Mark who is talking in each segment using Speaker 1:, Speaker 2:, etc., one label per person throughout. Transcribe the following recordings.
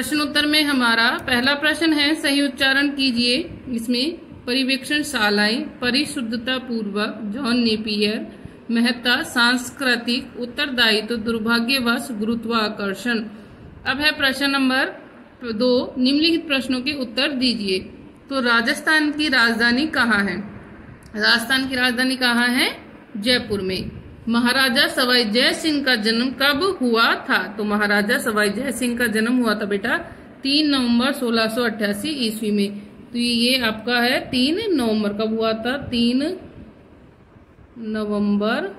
Speaker 1: प्रश्न उत्तर में हमारा पहला प्रश्न है, सही उच्चारण कीजिए। इसमें परिवेक्षण शालाएं, परिशुद्धता पूर्वक, जॉन नेपियर, महत्ता, सांस्कृतिक, उत्तरदायित्व, दुर्भाग्यवश, गुरुत्वाकर्षण। अब है प्रश्न नंबर 2, निम्नलिखित प्रश्नों के उत्तर दीजिए। तो राजस्थान की राजधानी कहाँ है? राजस्थान की राजधानी कहाँ है? जयपुर में। महाराजा सवाई जय सिंह का जन्म कब हुआ था? तो महाराजा सवाई जय सिंह का जन्म हुआ था बेटा 3 नवंबर 1688 ईस्वी में। तो ये आपका है 3 नवंबर। कब हुआ था? 3 नवंबर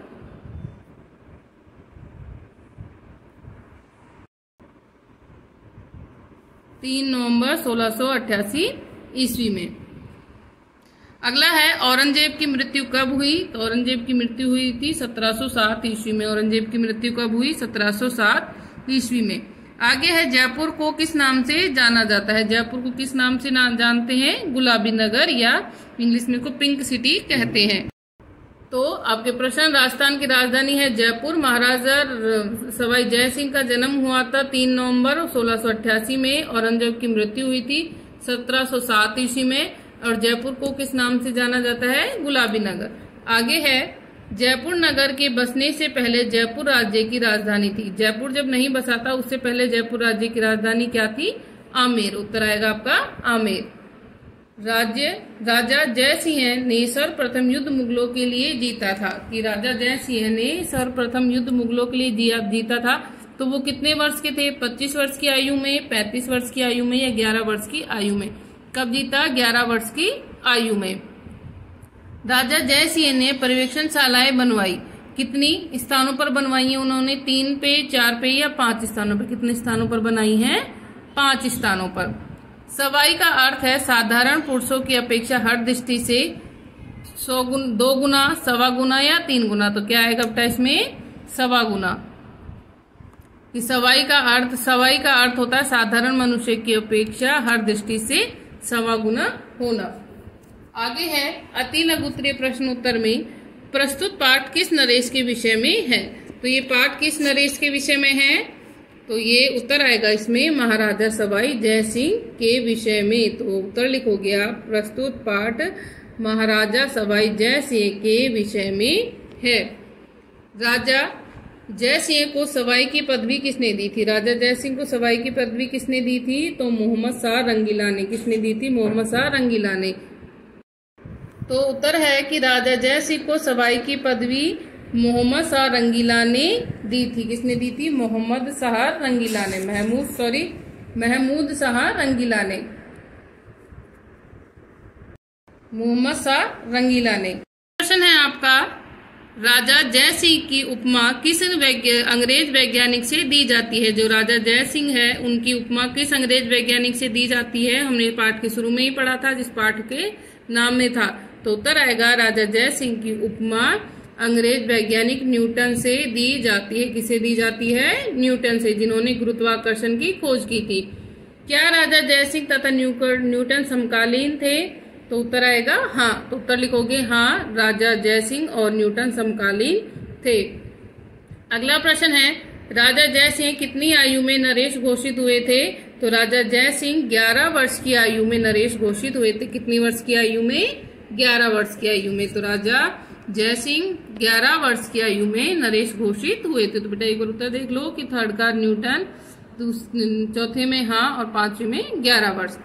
Speaker 1: 1688 ईस्वी में। अगला है, औरंगजेब की मृत्यु कब हुई? तो औरंगजेब की मृत्यु हुई थी 1707 ईस्वी में। औरंगजेब की मृत्यु कब हुई? 1707 ईस्वी में। आगे है, जयपुर को किस नाम से जाना जाता है? जयपुर को किस नाम से जानते हैं? गुलाबी नगर, या इंग्लिश में इसको पिंक सिटी कहते हैं। तो आपके प्रश्न, राजस्थान की राजधानी है जयपुर। महाराजा सवाई जय सिंह का जन्म हुआ था 3 नवंबर 1688 में। औरंगजेब की मृत्यु हुई थी 1707 ईस्वी में। और जयपुर को किस नाम से जाना जाता है? गुलाबी नगर। आगे है, जयपुर नगर के बसने से पहले जयपुर राज्य की राजधानी थी। जयपुर जब नहीं बसा था उससे पहले जयपुर राज्य की राजधानी क्या थी? आमेर। उत्तर आएगा आपका आमेर। राजा जय सिंह ने सर्वप्रथम युद्ध मुगलों के लिए जीता था। कि राजा जय सिंह ने सर्वप्रथम युद्ध मुगलों के लिए जीता था। तो वो कितने वर्ष के थे? 25 वर्ष की आयु में, 35 वर्ष की आयु में, या 11 वर्ष की आयु में? कब जीता? 11 वर्ष की आयु में। राजा जय सिंह ने पर्यवेक्षण शालाएं बनवाई। कितनी स्थानों पर बनवाई है उन्होंने? 3 पे, 4 पे, या 5 स्थानों पर? कितने स्थानों पर बनाई है? 5 स्थानों पर। सवाई का अर्थ है साधारण पुरुषों की अपेक्षा हर दृष्टि से 2 गुना, 1.25 गुना, या 3 गुना। तो क्या आएगा बेटा इसमें? 1.25 गुना। सवाई का अर्थ होता है साधारण मनुष्य की अपेक्षा हर दृष्टि से 1.25 गुना होना। आगे है, अति लघु उत्तरीय प्रश्न उत्तर में प्रस्तुत पाठ किस नरेश के विषय में है? तो ये पाठ किस नरेश के विषय में है? तो ये उत्तर आएगा इसमें महाराजा सवाई जय सिंह के विषय में। तो उत्तर लिखोगे आप, प्रस्तुत पाठ महाराजा सवाई जय सिंह के विषय में है। राजा जय सिंह को सवाई की पदवी किसने दी थी? राजा जय सिंह को सवाई की पदवी किसने दी थी? तो मोहम्मद शाह रंगीला ने। किसने दी थी? मोहम्मद शाह रंगीला ने। तो उत्तर है कि राजा जय सिंह को सवाई की पदवी मोहम्मद शाह रंगीला ने दी थी। किसने दी थी? मोहम्मद शाह रंगीला ने। महमूद शाह रंगीला ने। मोहम्मद शाह रंगीला ने। प्रश्न है आपका, राजा जय सिंह की उपमा किस अंग्रेज वैज्ञानिक से दी जाती है? जो राजा जय सिंह है उनकी उपमा किस अंग्रेज वैज्ञानिक से दी जाती है? हमने पाठ के शुरू में ही पढ़ा था, जिस पाठ के नाम में था। तो उत्तर आएगा, राजा जय सिंह की उपमा अंग्रेज वैज्ञानिक न्यूटन से दी जाती है। किसे दी जाती है? न्यूटन से, जिन्होंने गुरुत्वाकर्षण की खोज की थी। क्या राजा जय सिंह तथा न्यूटन समकालीन थे? तो उत्तर आएगा हाँ। तो उत्तर लिखोगे हाँ, राजा जय सिंह और न्यूटन समकालीन थे। अगला प्रश्न है, राजा जय सिंह कितनी आयु में नरेश घोषित हुए थे? तो राजा जय सिंह 11 वर्ष की आयु में नरेश घोषित हुए थे। कितनी वर्ष की आयु में? 11 वर्ष की आयु में। तो राजा जय सिंह 11 वर्ष की आयु में नरेश घोषित हुए थे। तो बेटा एक बार उत्तर देख लो कि थर्ड का न्यूटन, चौथे में हाँ, और 5वें में 11 वर्ष।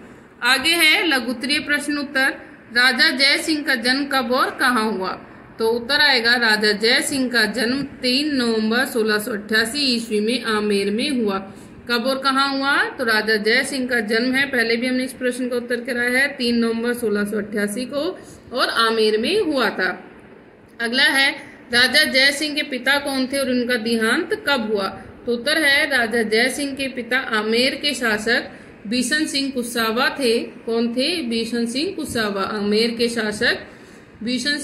Speaker 1: आगे है लघुत्तरीय प्रश्न उत्तर, राजा जय सिंह का जन्म कब और कहाँ हुआ? तो उत्तर आएगा, राजा जय सिंह का जन्म 3 नवंबर 1688 ईस्वी में आमेर में हुआ। कब और कहाँ हुआ? तो राजा जय सिंह का जन्म है, पहले भी हमने इस प्रश्न का उत्तर कराया है, 3 नवंबर 1688 को, और आमेर में हुआ था। अगला है, राजा जय सिंह के पिता कौन थे और उनका देहांत कब हुआ? तो उत्तर है, राजा जय सिंह के पिता आमेर के शासक बिशन सिंह कुशवाहा थे। कौन थे? बिशन सिंह कुशवाहा। आमेर के शासक बिशन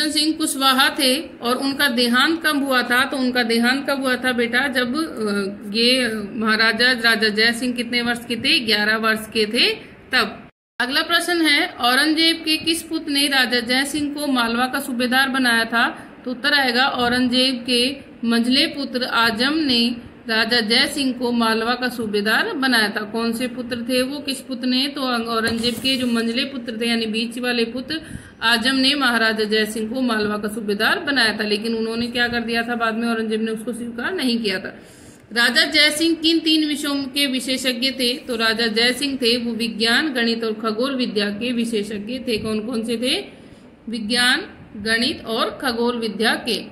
Speaker 1: सिंह कुशवाहा थे। और उनका देहांत कब हुआ था? तो उनका देहांत कब हुआ था बेटा? जब ये महाराजा राजा जय सिंह कितने वर्ष के थे? 11 वर्ष के थे तब। अगला प्रश्न है, औरंगजेब के किस पुत्र ने राजा जय सिंह को मालवा का सूबेदार बनाया था? तो उत्तर आएगा, औरंगजेब के मंझले पुत्र आजम ने राजा जय सिंह को मालवा का सूबेदार बनाया था? कौन से पुत्र थे वो? किस पुत्र ने? तो औरंगजेब के जो मंझले पुत्र थे यानी बीच वाले पुत्र आजम ने महाराजा जय सिंह को मालवा का सूबेदार बनाया था, लेकिन उन्होंने क्या कर दिया था, बाद में औरंगजेब ने उसको स्वीकार नहीं किया था। राजा जय सिंह किन 3 विषयों के विशेषज्ञ थे? तो राजा जय सिंह थे वो विज्ञान, गणित और खगोल विद्या के विशेषज्ञ थे। कौन कौन से थे? विज्ञान, गणित और खगोल विद्या के।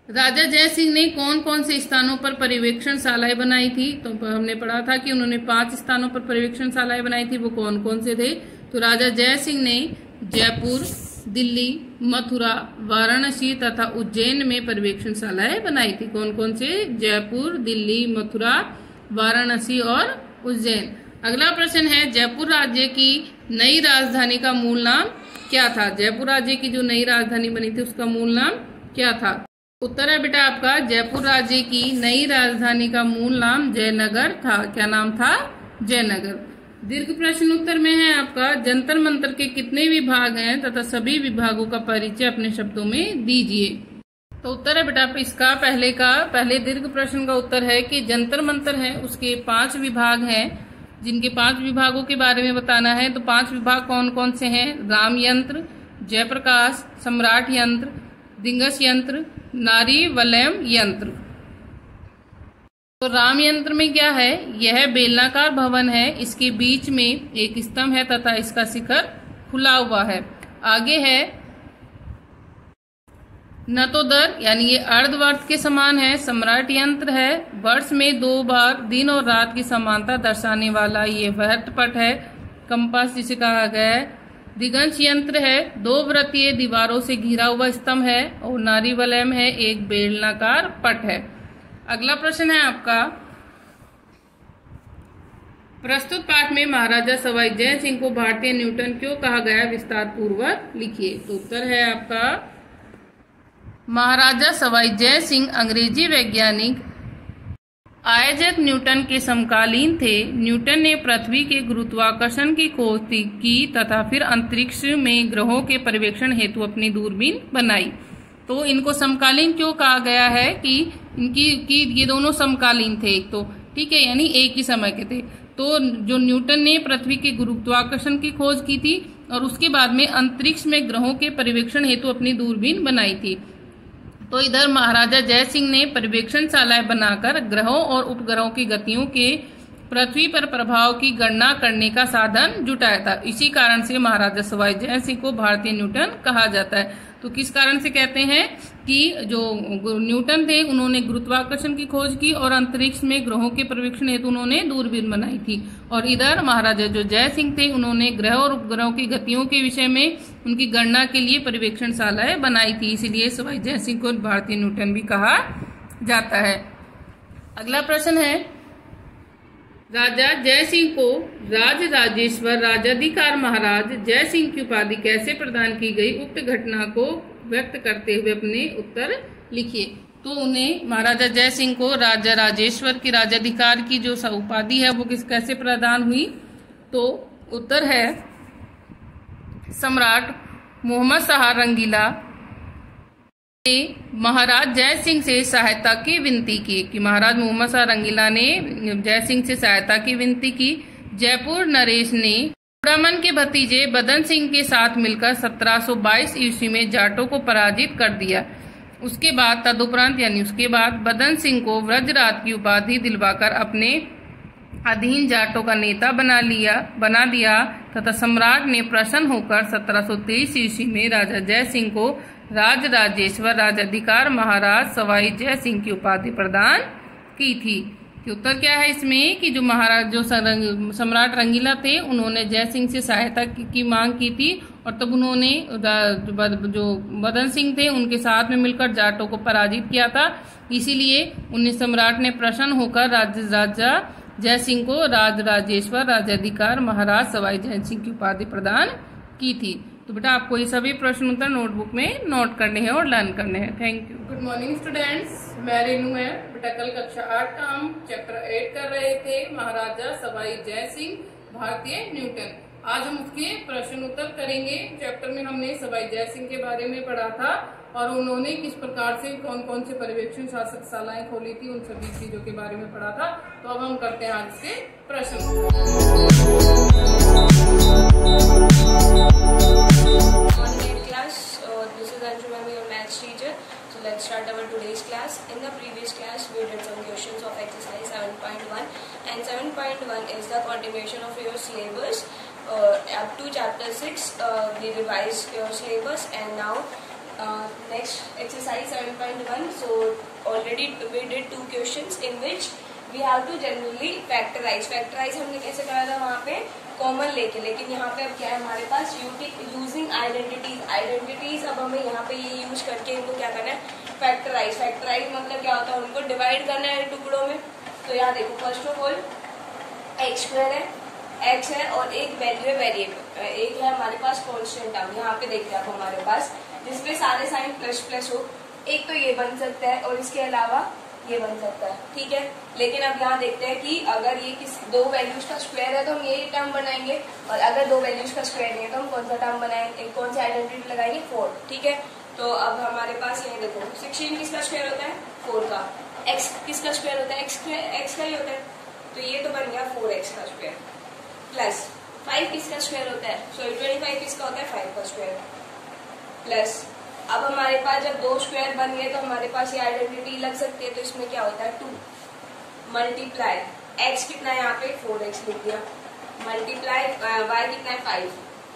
Speaker 1: राजा जय सिंह ने कौन कौन से स्थानों पर पर्यवेक्षणशालाएं बनाई थी? तो हमने पढ़ा था कि उन्होंने 5 स्थानों पर पर्यवेक्षणशालाएं बनाई थी। वो कौन कौन से थे? तो राजा जय सिंह ने जयपुर, दिल्ली, मथुरा, वाराणसी तथा उज्जैन में पर्यवेक्षणशालाएं बनाई थी। कौन कौन से? जयपुर, दिल्ली, मथुरा, वाराणसी और उज्जैन। अगला प्रश्न है, जयपुर राज्य की नई राजधानी का मूल नाम क्या था? जयपुर राज्य की जो नई राजधानी बनी थी उसका मूल नाम क्या था? उत्तर है बेटा आपका, जयपुर राज्य की नई राजधानी का मूल नाम जयनगर था। क्या नाम था? जयनगर। दीर्घ प्रश्न उत्तर में है आपका, जंतर मंतर के कितने विभाग हैं तथा सभी विभागों का परिचय अपने शब्दों में दीजिए। तो उत्तर है बेटा इसका पहले दीर्घ प्रश्न का उत्तर है कि जंतर मंतर है उसके 5 विभाग हैं, जिनके 5 विभागों के बारे में बताना है। तो 5 विभाग कौन कौन से हैं? राम यंत्र, जयप्रकाश, सम्राट यंत्र, दिंगस यंत्र, नारी वलयम यंत्र। तो राम यंत्र में क्या है? यह बेलनाकार भवन है, इसके बीच में एक स्तंभ है तथा इसका शिखर खुला हुआ है। आगे है नतोदर, यानी ये अर्धवर्त के समान है। सम्राट यंत्र है, वर्ष में 2 बार दिन और रात की समानता दर्शाने वाला ये वृत्तपट है, कंपास जिसे कहा गया है। दिगंश यंत्र है, 2 वृत्तीय दीवारों से घिरा हुआ स्तंभ है। और नारी वलयम है, एक बेलनाकार पट है। अगला प्रश्न है आपका, प्रस्तुत पाठ में महाराजा सवाई जय सिंह को भारतीय न्यूटन क्यों कहा गया? विस्तार पूर्वक लिखिए। तो उत्तर है आपका, महाराजा सवाई जय सिंह अंग्रेजी वैज्ञानिक आइजैक न्यूटन के समकालीन थे। न्यूटन ने पृथ्वी के गुरुत्वाकर्षण की खोज की तथा फिर अंतरिक्ष में ग्रहों के पर्यवेक्षण हेतु अपनी दूरबीन बनाई। तो इनको समकालीन क्यों कहा गया है कि ये दोनों समकालीन थे, एक तो ठीक है, यानी एक ही समय के थे। तो जो न्यूटन ने पृथ्वी के गुरुत्वाकर्षण की खोज की थी और उसके बाद में अंतरिक्ष में ग्रहों के पर्यवेक्षण हेतु अपनी दूरबीन बनाई थी। तो इधर महाराजा जय सिंह ने पर्यवेक्षणशालाएं बनाकर ग्रहों और उपग्रहों की गतियों के पृथ्वी पर प्रभाव की गणना करने का साधन जुटाया था। इसी कारण से महाराजा सवाई जय सिंह को भारतीय न्यूटन कहा जाता है। तो किस कारण से कहते हैं कि जो न्यूटन थे उन्होंने गुरुत्वाकर्षण की खोज की और अंतरिक्ष में ग्रहों के पर्यवेक्षण हेतु उन्होंने दूरबीन बनाई थी। और इधर महाराजा जो जय सिंह थे उन्होंने ग्रह और उपग्रहों की गतियों के विषय में उनकी गणना के लिए पर्यवेक्षणशालाएं बनाई थी, इसीलिए सवाई जय सिंह को भारतीय न्यूटन भी कहा जाता है। अगला प्रश्न है, राजा जय सिंह को राजराजेश्वर राजाधिकार महाराज जय सिंह की उपाधि कैसे प्रदान की गई? उक्त घटना को व्यक्त करते हुए अपने उत्तर लिखिए। तो उन्हें महाराजा जय सिंह को राजा राजेश्वर की राजाधिकार की जो उपाधि है वो कैसे प्रदान हुई? तो उत्तर है, सम्राट मोहम्मद शाह रंगीला ने महाराज जय सिंह से सहायता की विनती की कि महाराज मोहम्मद शाह रंगीला ने जय सिंह से सहायता की विनती की। जयपुर नरेश ने ब्राह्मण के भतीजे बदन सिंह के साथ मिलकर 1722 ईस्वी में जाटों को पराजित कर दिया। उसके बाद तदुपरांत यानी उसके बाद बदन सिंह को व्रजराज की उपाधि दिलवाकर अपने अधीन जाटों का नेता बना दिया तथा सम्राट ने प्रसन्न होकर 1723 ईस्वी में राजा जय सिंह को राजराजेश्वर राजाधिकार महाराज सवाई जय सिंह की उपाधि प्रदान की थी। कि उत्तर क्या है इसमें कि जो महाराज जो सम्राट रंगीला थे उन्होंने जय सिंह से सहायता की मांग की थी और तब उन्होंने जो बदन सिंह थे उनके साथ में मिलकर जाटों को पराजित किया था। इसीलिए उन्हें सम्राट ने प्रसन्न होकर राजा जय सिंह को राजराजेश्वर राजाधिकार महाराज सवाई जय सिंह की उपाधि प्रदान की थी। तो बेटा आपको ये सभी प्रश्न उत्तर नोटबुक में नोट करने हैं और लर्न करने हैं। Thank you. Good morning students, मैं रेनू है। बेटा कल कक्षा 8 का हम चैप्टर 8 कर रहे थे, महाराजा सवाई जय सिंह भारतीय न्यूटन। आज हम उसके प्रश्न उत्तर करेंगे। चैप्टर में हमने सवाई जय सिंह के बारे में पढ़ा था और उन्होंने किस प्रकार से कौन कौन से पर्यवेक्षण शालाएं खोली थी, उन सभी चीजों के बारे में पढ़ा था। तो अब हम करते हैं आज के प्रश्न।
Speaker 2: Let's start our today's class. In the previous class, we did some questions of exercise 7.1, and 7.1 is the continuation of your syllabus up to chapter 6. We revised your syllabus, and now next exercise 7.1. So already we did 2 questions in which we have to generally factorize. Factorize हमने कैसे करा था वहाँ पे common लेके, लेकिन यहाँ पे अब क्या है हमारे पास यूजिंग आइडेंटिटीज। अब हमें यहाँ पे ये यूज करके इनको क्या करना है, फैक्टराइज। फैक्टराइज मतलब क्या होता है, उनको डिवाइड करना है टुकड़ों में। तो यहाँ देखो, first of all x square है, एक्स है और एक वैल्यू है वेरिएबल, एक है हमारे पास कॉन्स्टेंट टर्म। यहाँ पे देखते हैं आप हमारे पास जिसपे सारे साइन प्लस प्लस हो। एक तो ये बन सकता है और इसके अलावा ये बन सकता है, ठीक है। लेकिन अब यहाँ देखते हैं कि अगर ये दो वैल्यूज का स्क्वायर है तो हम ये टर्म बनाएंगे, और अगर दो वैल्यूज का स्क्वायर नहीं है तो हम कौन सा टर्म बनाएंगे, कौन सी आइडेंटिटी लगाएंगे, 4, ठीक है। तो अब हमारे पास ये देखो 16 किसका स्क्वायर होता है, 4 का। x किसका स्क्वायर होता है, x का ही होता है। तो ये तो बन गया 4x का स्क्वायर, प्लस 5 किसका स्क्वायर होता है, सॉरी 25 किसका होता है, 5 का स्क्वायर, प्लस अब हमारे पास जब दो स्क्वायर बन गए तो हमारे पास ये आइडेंटिटी लग सकती है। तो इसमें क्या होता है, 2 मल्टीप्लाई x कितना है, यहाँ पे 4x लिख दिया, मल्टीप्लाई y कितना है, 5।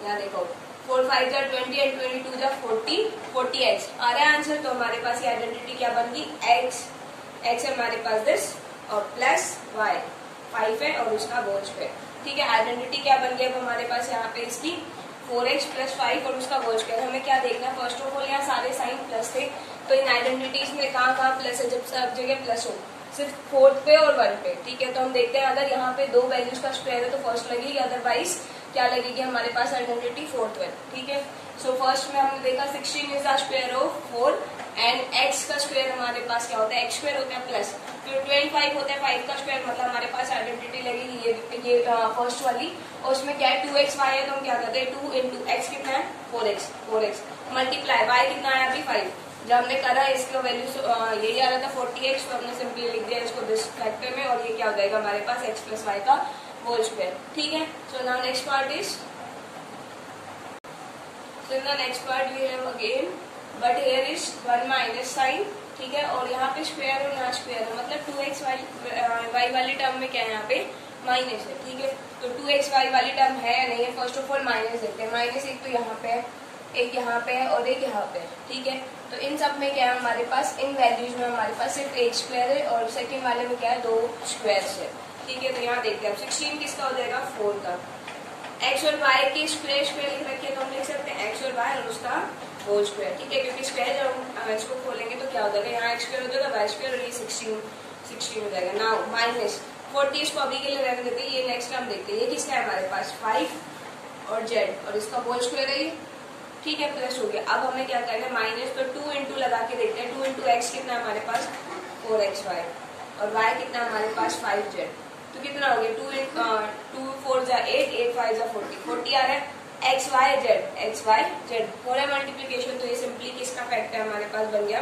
Speaker 2: यहाँ देखो 4 5 जा 20 एंड 22 जा 40x आ रहा है आंसर। तो हमारे पास ये आइडेंटिटी क्या बन गई, x है हमारे पास दिस, और प्लस y 5 है और उसका होल स्क्वायर, ठीक है। आइडेंटिटी क्या बन गई अब हमारे पास यहाँ पे इसकी 4x प्लस 5 और उसका होल स्क्वायर। हमें क्या देखना है, फर्स्ट ऑफ ऑल यहाँ सारे साइन प्लस थे, तो इन आइडेंटिटीज में कहाँ प्लस है, जब सब जगह प्लस हो, सिर्फ 4th पे और 1 पे, ठीक है। तो हम देखते हैं अगर यहाँ पे दो वैल्यूज का स्क्वायर है तो फर्स्ट लगेगी, अदरवाइज क्या लगेगी हमारे पास आइडेंटिटी 4th वन, ठीक है। सो फर्स्ट में हमने देखा 16 is the square of 4 and x का स्क्वायर हमारे पास क्या होता है, x स्क्वायर होता है प्लस, फिर 25 होता है 5 का स्क्वायर, मतलब हमारे पास आइडेंटिटी लगेगी ये फर्स्ट वाली, और उसमें क्या है 2xy है तो हम क्या करते हैं 2 इंटू x कितना है 4x मल्टीप्लाई y कितना है अभी 5। जब हमने करा इसका वैल्यू यही आ रहा था 40x, तो हमने सिंपली लिख दिया इसको दिस फैक्टर में, और ये क्या हो जाएगा हमारे पास x प्लस y का होल स्क्वायर, ठीक है। So now next part is, so in the next part we have again but here is 1 minus sign, ठीक है। और यहाँ पे स्क्वायर और यहाँ स्क्वायर है, मतलब 2xy वाली टर्म में क्या है यहाँ पे माइनस है, ठीक है। तो 2xy वाली टर्म है या नहीं है, फर्स्ट ऑफ ऑल माइनस देखते हैं। माइनस एक तो यहाँ पे है, एक यहाँ पे है और एक यहाँ पे है, ठीक है। तो इन सब में क्या है हमारे पास, इन वैल्यूज में हमारे पास सिर्फ एक स्क्वायर है और सेकेंड वाले में क्या है 2 स्क्वायर है, ठीक है। तो यहाँ देखते हैं 16 किसका हो जाएगा 4 का, x और y के स्क्वायर लिख रखे तो हम लिख सकते हैं x और y और उसका होल स्क्वायर, ठीक है। क्योंकि स्क्वायर जब हम इसको खोलेंगे तो क्या हो जाएगा, यहाँ x स्क्वायर हो जाएगा y स्क्वायर और ये 16 हो जाएगा। नाउ माइनस 40 इसको अभी के लिए रहने देते हैं, ये नेक्स्ट टर्म देखते हैं। ये किसका है हमारे पास 5 और z और इसका होल स्क्वायर है ये, ठीक है, प्लस हो गया। अब हमें क्या करना है माइनस, तो 2 इंटू लगा के देखते हैं। 2 इंटू x कितना है हमारे पास 4xy और y कितना है हमारे पास 5z, तो कितना हो गया 2 4 जा 8 8 5 जा 40 आ रहा है। x y z हो रहा है मल्टीप्लीकेशन, तो ये सिंपली किसका फैक्टर हमारे पास बन गया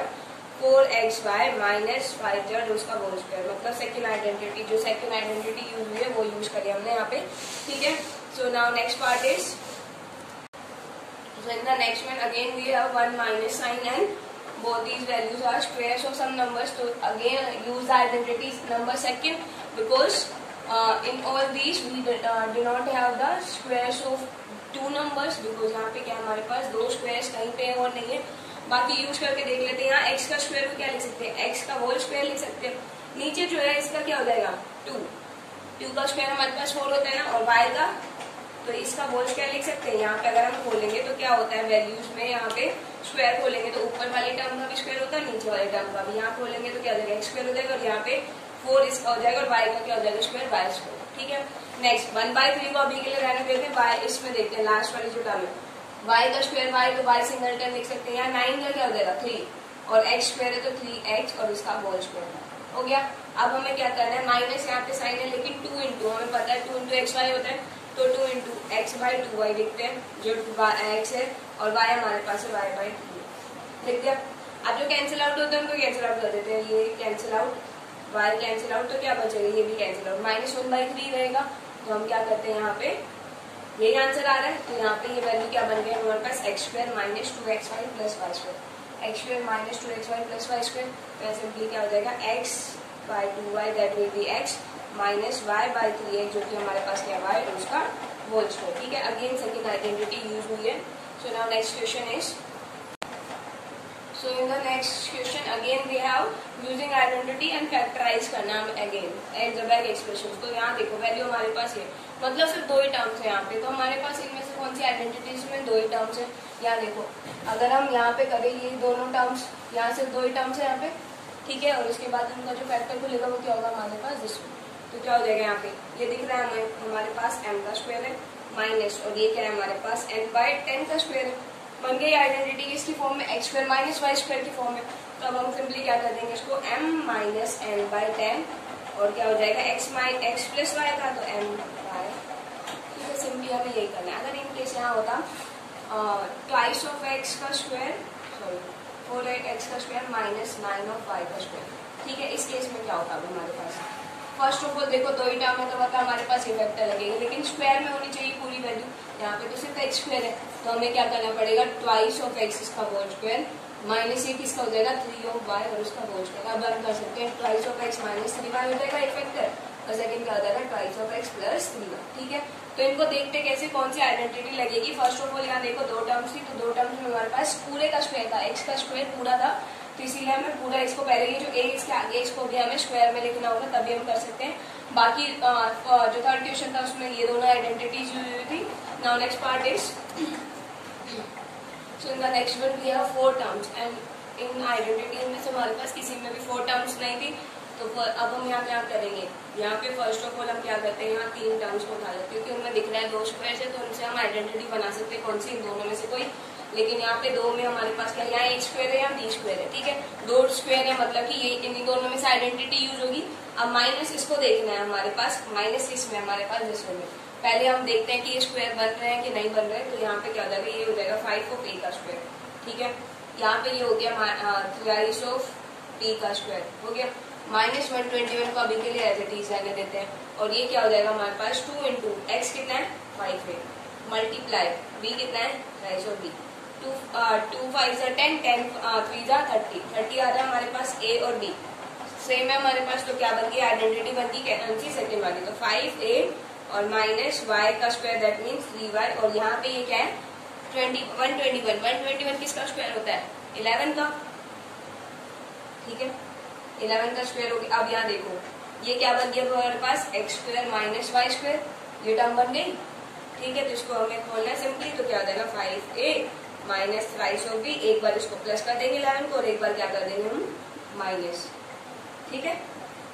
Speaker 2: 4xy माइनस 5z उसका होल स्क्वायर, मतलब सेकंड आइडेंटिटी, जो सेकंड आइडेंटिटी यूज हुई है वो यूज करी हमने यहाँ पे, ठीक है। So now next part is, so in the next one again we have 1 minus sign and both these values are squares of some numbers. So again use the identities number second, because in all these we do not have the squares of 2 numbers, because यहाँ पे क्या हमारे पास 2 squares कहीं पे और नहीं है। बाकी यूज करके देख लेते हैं। यहाँ x का स्क्वायर को क्या लिख सकते हैं, x का होल स्क्वायर लिख सकते हैं। नीचे जो है इसका क्या हो जाएगा 2 का स्क्वायर हमारे पास 4 होता है ना, और y का तो इसका होल स्क्वायर लिख सकते हैं। यहाँ पे अगर हम खोलेंगे तो क्या होता है वैल्यूज में, यहाँ पे स्क्वायर खोलेंगे तो ऊपर वाली टर्म का भी स्क्वायर होता है, नीचे वाली टर्म का भी। यहाँ खोलेंगे तो क्या हो जाएगा x स्क्वायर हो जाएगा और यहाँ पे 4 इसका हो जाएगा और y का क्या हो जाएगा स्क्वायर y स्क्वायर, ठीक है। नेक्स्ट 1/3 को अभी के लिए रहने देते हैं। y इसमें देखते हैं लास्ट वाली जो टर्म है y का स्क्वायर y, तो y सिंगल टर्म लिख सकते हैं। यहाँ 9 का क्या हो जाएगा 3 और x स्क्वायर है तो 3x और इसका होल स्क्वायर हो गया। अब हमें क्या करना है, माइनस यहाँ पे साइन है लेकिन 2 इंटू हमें पता है 2 इंटू xy होता है, तो 2 इंटू x बाई 2y लिखते हैं, जो x है और y हमारे पास है y बाई 2। लिख दिया। अब जो कैंसिल आउट होते हैं उनको कैंसिल आउट कर देते हैं, ये cancel out, y cancel out, तो क्या बचेगा, ये भी कैंसिल आउट, -1/3 रहेगा। तो हम क्या करते हैं, यहाँ पे यही आंसर आ रहा है, तो यहाँ पे ये वैल्यू क्या बन गया हमारे पास, x² - 2xy + y², x² - 2xy + y²। तो सिंपली क्या हो जाएगा, x/2y that will be x -y/3x, जो कि हमारे पास क्या y और उसका होल स्क्वायर। ठीक है, अगेन सेकंड आइडेंटिटी यूज हुई है। So now next question is, so in the next question again we have using identity and factorize करना again algebraic expressions। तो यहाँ देखो वैल्यू हमारे पास है, मतलब सिर्फ दो ही टर्म्स है यहाँ पे, तो हमारे पास इनमें से कौन सी आइडेंटिटीज में दो ही टर्म्स है। यहाँ देखो अगर हम यहाँ पे करें ये दोनों टर्म्स, यहाँ सिर्फ दो ही टर्म्स है यहाँ पे, ठीक है, और उसके बाद उनका जो फैक्टर खुलेगा वो क्या होगा हमारे पास दिस। तो क्या हो जाएगा यहाँ पे, ये दिख रहा है हमारे पास m² है माइनस, और ये क्या है हमारे पास n/10 है। बन गई आइडेंटिटी इसकी फॉर्म में, x² - y² की फॉर्म में। तो अब हम सिंपली क्या कर देंगे इसको, m - n/10, और क्या हो जाएगा x + y था तो m y। ठीक है, सिंपली हमें यही करना है। अगर इन केस यहाँ होता twice of x² sorry 4x² - 9 of y²। ठीक है, इस केस में क्या होता है हमारे पास, फर्स्ट ऑफ ऑल देखो दो ही टर्म है तो मतलब हमारे पास ये वेक्टर लगेगा, लेकिन स्क्वायर में होनी चाहिए पूरी वैल्यू। यहाँ पे तो सिर्फ x² है, तो हमें क्या करना पड़ेगा, twice of x इसका होल स्क्वायर माइनस ये किसका हो जाएगा 3 of y और उसका होल स्क्वायर। अब हम कर सकते हैं twice of x - 3y हो जाएगा एक वेक्टर, और सेकंड क्या हो जाएगा twice of x + 3y। ठीक है, तो इनको देखते कैसे कौन सी आइडेंटिटी लगेगी। फर्स्ट ऑफ ऑल यहाँ देखो दो टर्म्स थी, तो दो टर्म्स में हमारे पास पूरे का स्क्वायर था, x का स्क्वायर पूरा था, तो इसीलिए हमें पूरा इसको पहले ये जो a इसके आगे इसको भी हमें स्क्वायर में लिखना होगा, तभी हम कर सकते हैं। बाकी जो थर्ड क्वेश्चन था उसमें ये दोनों आइडेंटिटीज हुई थी। Now next part is, so in the next one we have 4 terms and in identity में से हमारे पास किसी में भी 4 टर्म्स नहीं थी। तो अब हम यहाँ क्या करेंगे, यहाँ पे फर्स्ट ऑफ ऑल हम क्या करते हैं, यहाँ 3 टर्म्स को उठा लेते हैं, क्योंकि उनमें दिख रहा है 2 स्क्वायर है, तो उनसे हम आइडेंटिटी बना सकते हैं कौन सी, इन दोनों में से कोई। लेकिन यहाँ पे 2 में हमारे पास क्या, यहाँ एक स्क्वायर है, यहाँ b स्क्वायर है। ठीक है, 2 स्क्वायर है, मतलब कि ये इन दोनों में से आइडेंटिटी यूज होगी। अब माइनस इसको देखना है हमारे पास, माइनस इसमें हमारे पास दिस में। पहले हम देखते हैं कि ये स्क्वायर बन रहे हैं कि नहीं बन रहे हैं। तो यहाँ पे क्या हो जाएगा, ये हो जाएगा 5 of a का स्क्वायर। ठीक है, यहाँ पे ये हो गया 3 of b का स्क्वायर हो गया, -121 को अभी के लिए एज इट इज रहने देते हैं। और ये क्या हो जाएगा हमारे पास 2 into x कितना है 5 है, मल्टीप्लाई b कितना है 3 of b, 2 5 10, 10 3 30, 30 आ रहा है हमारे पास a और b सेम है हमारे पास। तो क्या बन गई आइडेंटिटी बन गई कौन सी, सेकंड वाली। तो 5a और -y का स्क्वायर दैट मीन्स 3y, और यहाँ पे ये क्या है 121 किसका स्क्वायर होता है 11 का। ठीक है, 11 का स्क्वायर हो गया। अब यहाँ देखो ये क्या बन गया हमारे पास x² - y², ये टर्म बन गई। ठीक है, तो इसको हमें खोलना है सिंपली। तो क्या हो जाएगा 5a - 3 of b, एक बार इसको प्लस कर देंगे 11 को, और एक बार क्या कर देंगे हम माइनस। ठीक है,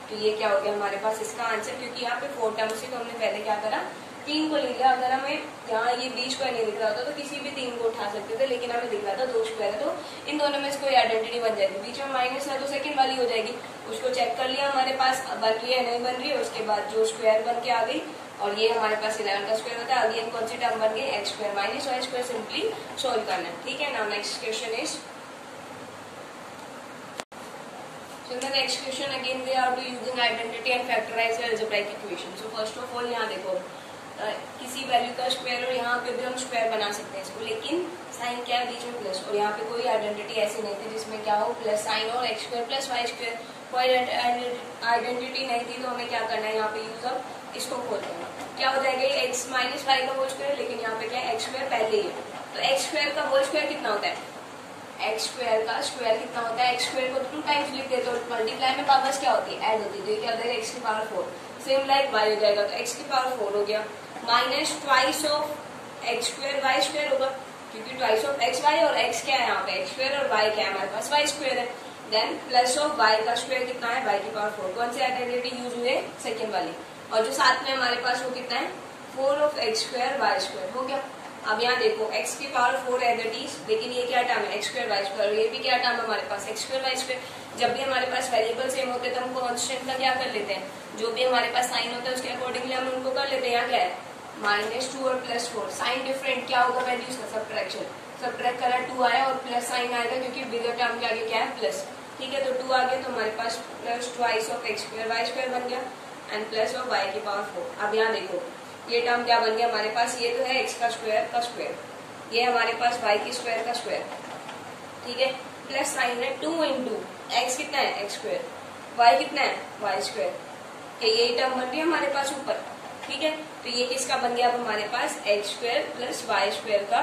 Speaker 2: तो ये क्या हो गया हमारे पास इसका आंसर, क्योंकि यहाँ पे 4 टर्म्स से, तो हमने पहले क्या करा 3 को ले लिया। अगर हमें यहाँ ये b स्क्वायर नहीं दिख रहा होता तो किसी भी 3 को उठा सकते थे, लेकिन हमें दिख रहा था 2 स्क्वायर है, तो इन दोनों में से कोई आइडेंटिटी बन जाएगी। बीच में माइनस है तो सेकंड वाली हो जाएगी, उसको चेक कर लिया हमारे पास बन रही है नहीं बन रही है। उसके बाद जो स्क्वायर बन के आ गई, और ये हमारे पास 11 का स्क्वायर होता है। अगेन कौन सी टर्म बन गई x² - y², सिंपली सोल्व करना है। ठीक है, now next question is, so the next question again we have to using identity and factorize the algebraic equation। so first of all यहाँ देखो किसी वैल्यू का स्क्वायर, और यहाँ पे भी हम स्क्वायर बना सकते हैं इसको, लेकिन साइन क्या है बीच में प्लस, और यहाँ पे कोई आइडेंटिटी ऐसी नहीं थी जिसमें क्या हो प्लस साइन और x² + y², कोई आइडेंटिटी नहीं थी। तो हमें क्या करना है यहाँ पे यूज अब इसको खोलते हैं, क्या हो जाएगा ये x - y का होल स्क्वायर, लेकिन यहाँ पे क्या है x² पहले ही है। तो x² का होल स्क्वायर कितना होता है, x² का स्क्वायर कितना होता है, x² को 2 टाइम्स लिख देते हो, मल्टीप्लाई में पावर्स क्या होती है ऐड होती है, तो ये क्या हो जाएगा x की पावर 4, सेम लाइक y हो जाएगा, तो x की पावर 4 हो गया, minus twice of x² y² होगा, क्योंकि ट्वाइस ऑफ x y और x क्या है यहाँ पे x² और y क्या है हमारे पास y² है। देन प्लस ऑफ y का स्क्वायर कितना है y की पावर 4, कौन सी आइडेंटिटी यूज हुई है सेकेंड वाली, और जो साथ में हमारे पास वो कितना है 4 of x² y² हो गया। अब यहाँ देखो x की पावर 4 एज इट इज, लेकिन ये क्या टर्म है x² y², और ये भी क्या टर्म है हमारे पास x² y²। जब भी हमारे पास वेरिएबल सेम होते हैं तो हम कांस्टेंट का क्या कर लेते हैं, जो भी हमारे पास साइन होता है उसके अकॉर्डिंगली हम उनको कर लेते हैं। यहाँ क्या है -2 और +4, साइन डिफरेंट क्या होगा वैल्यूज का सब्ट्रैक्शन, सब्ट्रैक्ट करा 2 आया और प्लस साइन आएगा क्योंकि बिगर टर्म के आगे क्या है प्लस, ठीक है। तो 2 आ गया तो हमारे पास plus twice of x square y square बन गया एंड प्लस ऑफ वाई की पावर 4। अब यहाँ देखो ये टर्म क्या बन गया हमारे पास, ये तो है एक्स का स्क्वायर, ये हमारे पास वाई की स्क्वायर का स्क्वायर, ठीक है। प्लस साइन है 2 इंटू एक्स कितना है एक्स स्क्वायर, वाई कितना है वाई स्क्वायर, ये टर्म बन गया हमारे पास ऊपर, ठीक है। तो ये किसका बन गया अब हमारे पास x square plus y square का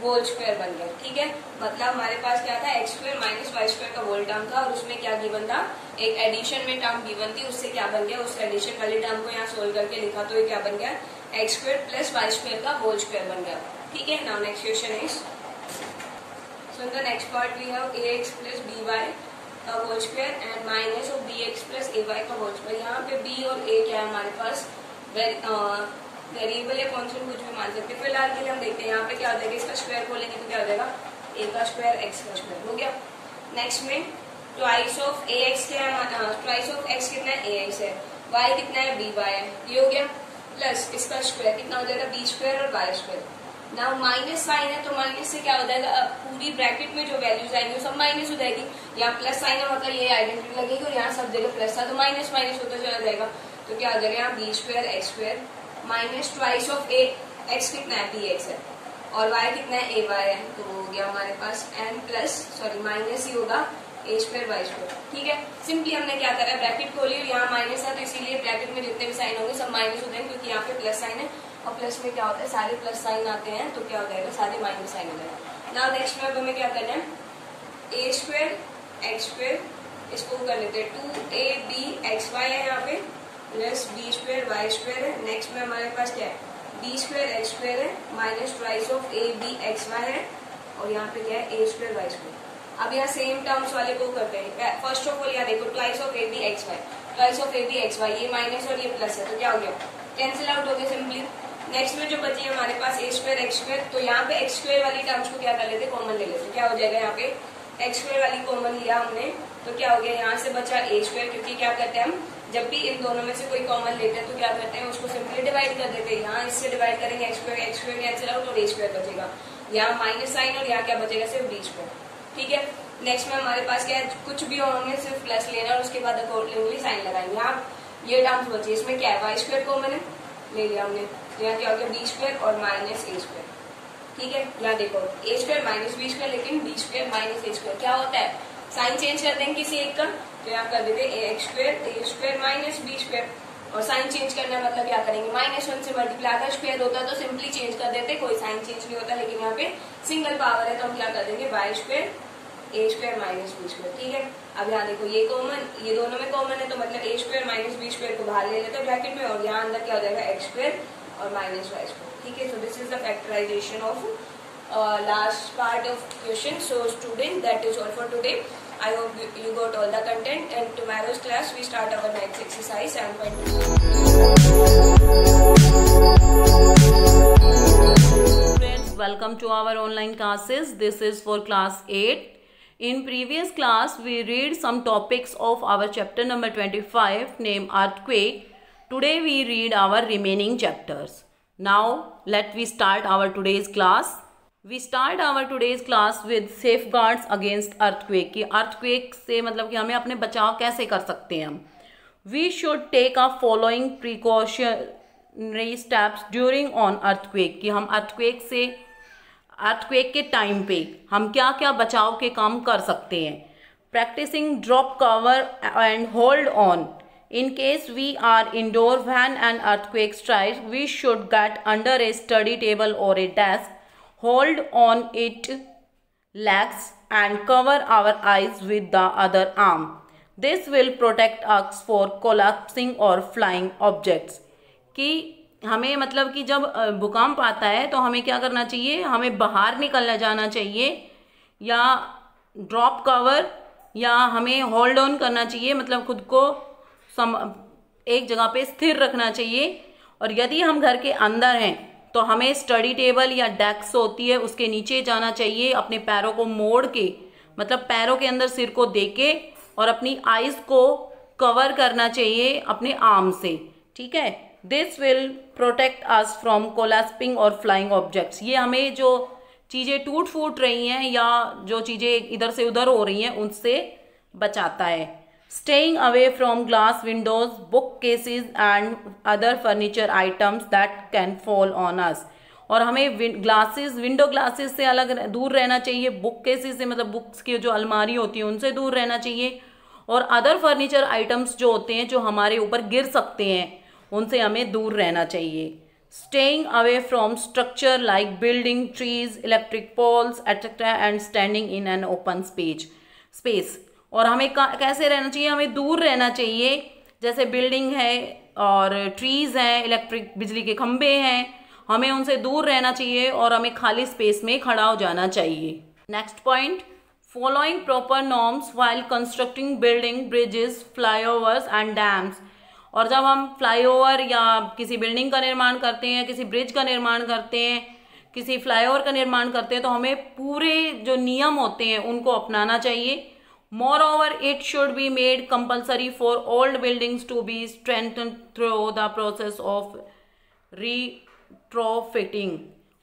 Speaker 2: होल स्क्वायर बन गया, ठीक है। मतलब हमारे पास क्या था x square minus y square का होल टर्म था और उसमें क्या गिवन था, एक एडिशन में टर्म गिवन थी, उससे क्या बन गया, उस एडिशन वाले टर्म को यहाँ सोल्व करके लिखा तो ये क्या बन गया x square plus y square का होल स्क्वायर बन गया, ठीक है। Now next question is, so in the next part we have ax plus by का whole square and minus of bx plus ay का होल स्क्वायर। यहाँ पे b और a क्या है हमारे पास वेरिएबल या कॉन्स्टेंट कुछ भी मान सकते हैं। फिलहाल के लिए हम देखते हैं यहाँ पे क्या हो जाएगा, इसका स्क्वायर खोलेंगे तो क्या हो जाएगा a का स्क्वायर x का स्क्वायर हो गया। नेक्स्ट में ट्वाइस ऑफ ax क्या है, ट्वाइस ऑफ x कितना है ax है, y कितना है by है, ये हो गया प्लस इसका स्क्वायर कितना हो जाएगा b स्क्वायर और y square. Now minus sign है तो माइनस से क्या हो जाएगा, अब पूरी ब्रैकेट में जो वैल्यूज आएंगी वो सब माइनस हो जाएगी। यहाँ प्लस साइन है मतलब ये आइडेंटिटी लगेगी और यहाँ सब जगह प्लस था तो माइनस माइनस होता चला जाएगा। तो क्या हो जाएगा यहाँ b square x square minus twice of a x कितना है बी एक्स है और वाई कितना है ए वाई है, तो हो गया हमारे पास एन प्लस सॉरी माइनस ही होगा ए स्क्वायर वाई स्क्वायर, ठीक है। सिंपली हमने क्या करा ब्रैकेट खोली और यहाँ माइनस है तो इसीलिए ब्रैकेट में जितने भी साइन होंगे सब माइनस हो जाएंगे क्योंकि यहाँ पे प्लस साइन है और प्लस में क्या होता है सारे प्लस साइन आते हैं तो क्या हो जाएगा सारे माइनस साइन हो जाएगा। नाउ नेक्स्ट में हमें क्या करना है ए स्क्वायर एक्स स्क्वायर, इसको कर लेते हैं 2ab एक्स वाई है यहाँ पे plus b square y square है। नेक्स्ट में हमारे पास क्या है बी स्क्वायर एक्स स्क्वायर है minus twice of a b x y है और यहाँ पे क्या है ए स्क्वायर वाई स्क्वायर। अब यहाँ सेम टर्म्स वाले को करते हैं। फर्स्ट ऑफ ऑल यहाँ देखो twice of a b x y, twice of a b x y, ये माइनस और ये प्लस है तो क्या हो गया कैंसिल आउट हो गया सिंपली। नेक्स्ट में जो बची है हमारे पास ए स्क्वायर एक्स स्क्वायर, तो यहाँ पे एक्स स्क्वायर वाली टर्म्स को क्या कर लेते कॉमन ले लेते, क्या हो जाएगा यहाँ पे एक्स स्क्वायर वाली कॉमन लिया हमने तो क्या हो गया यहाँ से बचा ए स्क्वायर, क्योंकि क्या करते हैं हम जब भी इन दोनों में से कोई कॉमन लेते हैं तो क्या करते हैं उसको सिंपली डिवाइड कर देते हैं। यहाँ इससे डिवाइड करेंगे एक्स स्क्वायर कैंसिल आउट और ए स्क्वायर बचेगा, यहाँ माइनस साइन और यहाँ क्या बचेगा सिर्फ बी स्क्वायर, ठीक है। नेक्स्ट में हमारे पास क्या है कुछ भी होंगे सिर्फ प्लस लेना और उसके बाद अकॉर्डिंगली साइन लगाएंगे। यहाँ ये टर्म्स बची इसमें क्या है वाई स्क्वायर कॉमन है ले लिया हमने, यहाँ क्या हो गया बी स्क्वायर और माइनस ए स्क्वायर, ठीक है। यहाँ देखो ए स्क्वायर माइनस बी स्क्वायर लेकिन बी स्क्वायर माइनस ए स्क्वायर क्या होता है साइन चेंज कर देंगे किसी एक का तो यहाँ कर देते ए एक्स स्क्वायर ए स्क्वायर माइनस बी स्क्वायर और साइन चेंज करना मतलब क्या करेंगे -1 से मल्टीप्लाई, अगर स्क्वायर होता तो सिंपली चेंज कर देते कोई साइन चेंज नहीं होता, लेकिन यहाँ पे सिंगल पावर है तो हम क्या कर देंगे वाई स्क्वायर ए स्क्वायर माइनस बी स्क्वायर, ठीक है। अब यहाँ देखो ये कॉमन ये दोनों में कॉमन है तो मतलब ए स्क्वायर माइनस बी स्क्वायर को बाहर ले लेते हैं ब्रैकेट में और यहाँ अंदर क्या हो जाएगा एक्स स्क्वायर और माइनस वाई स्क्वायर, ठीक है। So this is the factorisation of last part of question. So students, that is all for today. I hope you got all the content, and tomorrow's class we start our next exercise 7.2.
Speaker 3: Friends, welcome to our online classes. This is for class 8. In previous class we read some topics of our chapter number 25 named earthquake. Today we read our remaining chapters. Now let we start our today's class. We start our today's class with safeguards against earthquake. कि earthquake से मतलब कि हमें अपने बचाव कैसे कर सकते हैं हम। We should take a following precautionary steps during on earthquake. कि हम earthquake के टाइम पे हम क्या क्या बचाव के काम कर सकते हैं। Practicing drop cover and hold on. In case we are indoor when an earthquake strikes, we should get under a study table or a desk. Hold on its legs and cover our eyes with the other arm. This will protect us for collapsing or flying objects. कि हमें मतलब कि जब भूकंप आता है तो हमें क्या करना चाहिए, हमें बाहर निकलना जाना चाहिए या ड्रॉप कवर या हमें होल्ड ऑन करना चाहिए, मतलब खुद को एक जगह पे स्थिर रखना चाहिए। और यदि हम घर के अंदर हैं तो हमें स्टडी टेबल या डेस्क होती है उसके नीचे जाना चाहिए, अपने पैरों को मोड़ के मतलब पैरों के अंदर सिर को दे के और अपनी आईज को कवर करना चाहिए अपने आर्म से, ठीक है। This will protect us from collapsing और फ्लाइंग ऑब्जेक्ट्स। ये हमें जो चीज़ें टूट फूट रही हैं या जो चीज़ें इधर से उधर हो रही हैं उनसे बचाता है। Staying away from glass Windows, book cases and other furniture items that can fall on us. और हमें विंडो ग्लासेस से अलग दूर रहना चाहिए, बुक केसेस से मतलब बुक्स की जो अलमारी होती है उनसे दूर रहना चाहिए, और अदर फर्नीचर आइटम्स जो होते हैं जो हमारे ऊपर गिर सकते हैं उनसे हमें दूर रहना चाहिए। Staying away from structure like building, trees, electric poles etcetera and standing in an open space. और हमें कैसे रहना चाहिए, हमें दूर रहना चाहिए, जैसे बिल्डिंग है और ट्रीज हैं, इलेक्ट्रिक बिजली के खंभे हैं, हमें उनसे दूर रहना चाहिए और हमें खाली स्पेस में खड़ा हो जाना चाहिए। Next point, following proper norms while constructing building, bridges, flyovers and dams. और जब हम फ्लाईओवर या किसी बिल्डिंग का निर्माण करते हैं, किसी ब्रिज का निर्माण करते हैं, किसी फ्लाईओवर का निर्माण करते हैं तो हमें पूरे जो नियम होते हैं उनको अपनाना चाहिए। Moreover, it should be made compulsory for old buildings to be strengthened through the process of retrofitting।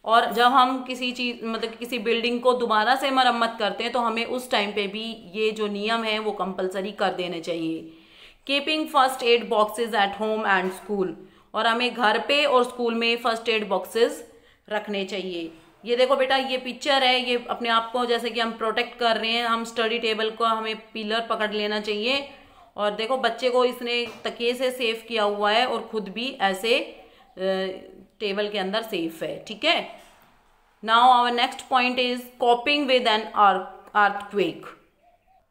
Speaker 3: और जब हम किसी चीज मतलब किसी बिल्डिंग को दोबारा से मरम्मत करते हैं तो हमें उस टाइम पे भी ये जो नियम है वो कंपलसरी कर देने चाहिए। Keeping first aid boxes at home and school. और हमें घर पे और स्कूल में फर्स्ट एड बॉक्सेस रखने चाहिए। ये देखो बेटा, ये पिक्चर है, ये अपने आप को जैसे कि हम प्रोटेक्ट कर रहे हैं, हम स्टडी टेबल को हमें पिलर पकड़ लेना चाहिए। और देखो बच्चे को इसने तकिए से सेफ किया हुआ है और खुद भी ऐसे टेबल के अंदर सेफ है। ठीक है। Now our next point is coping with an earthquake.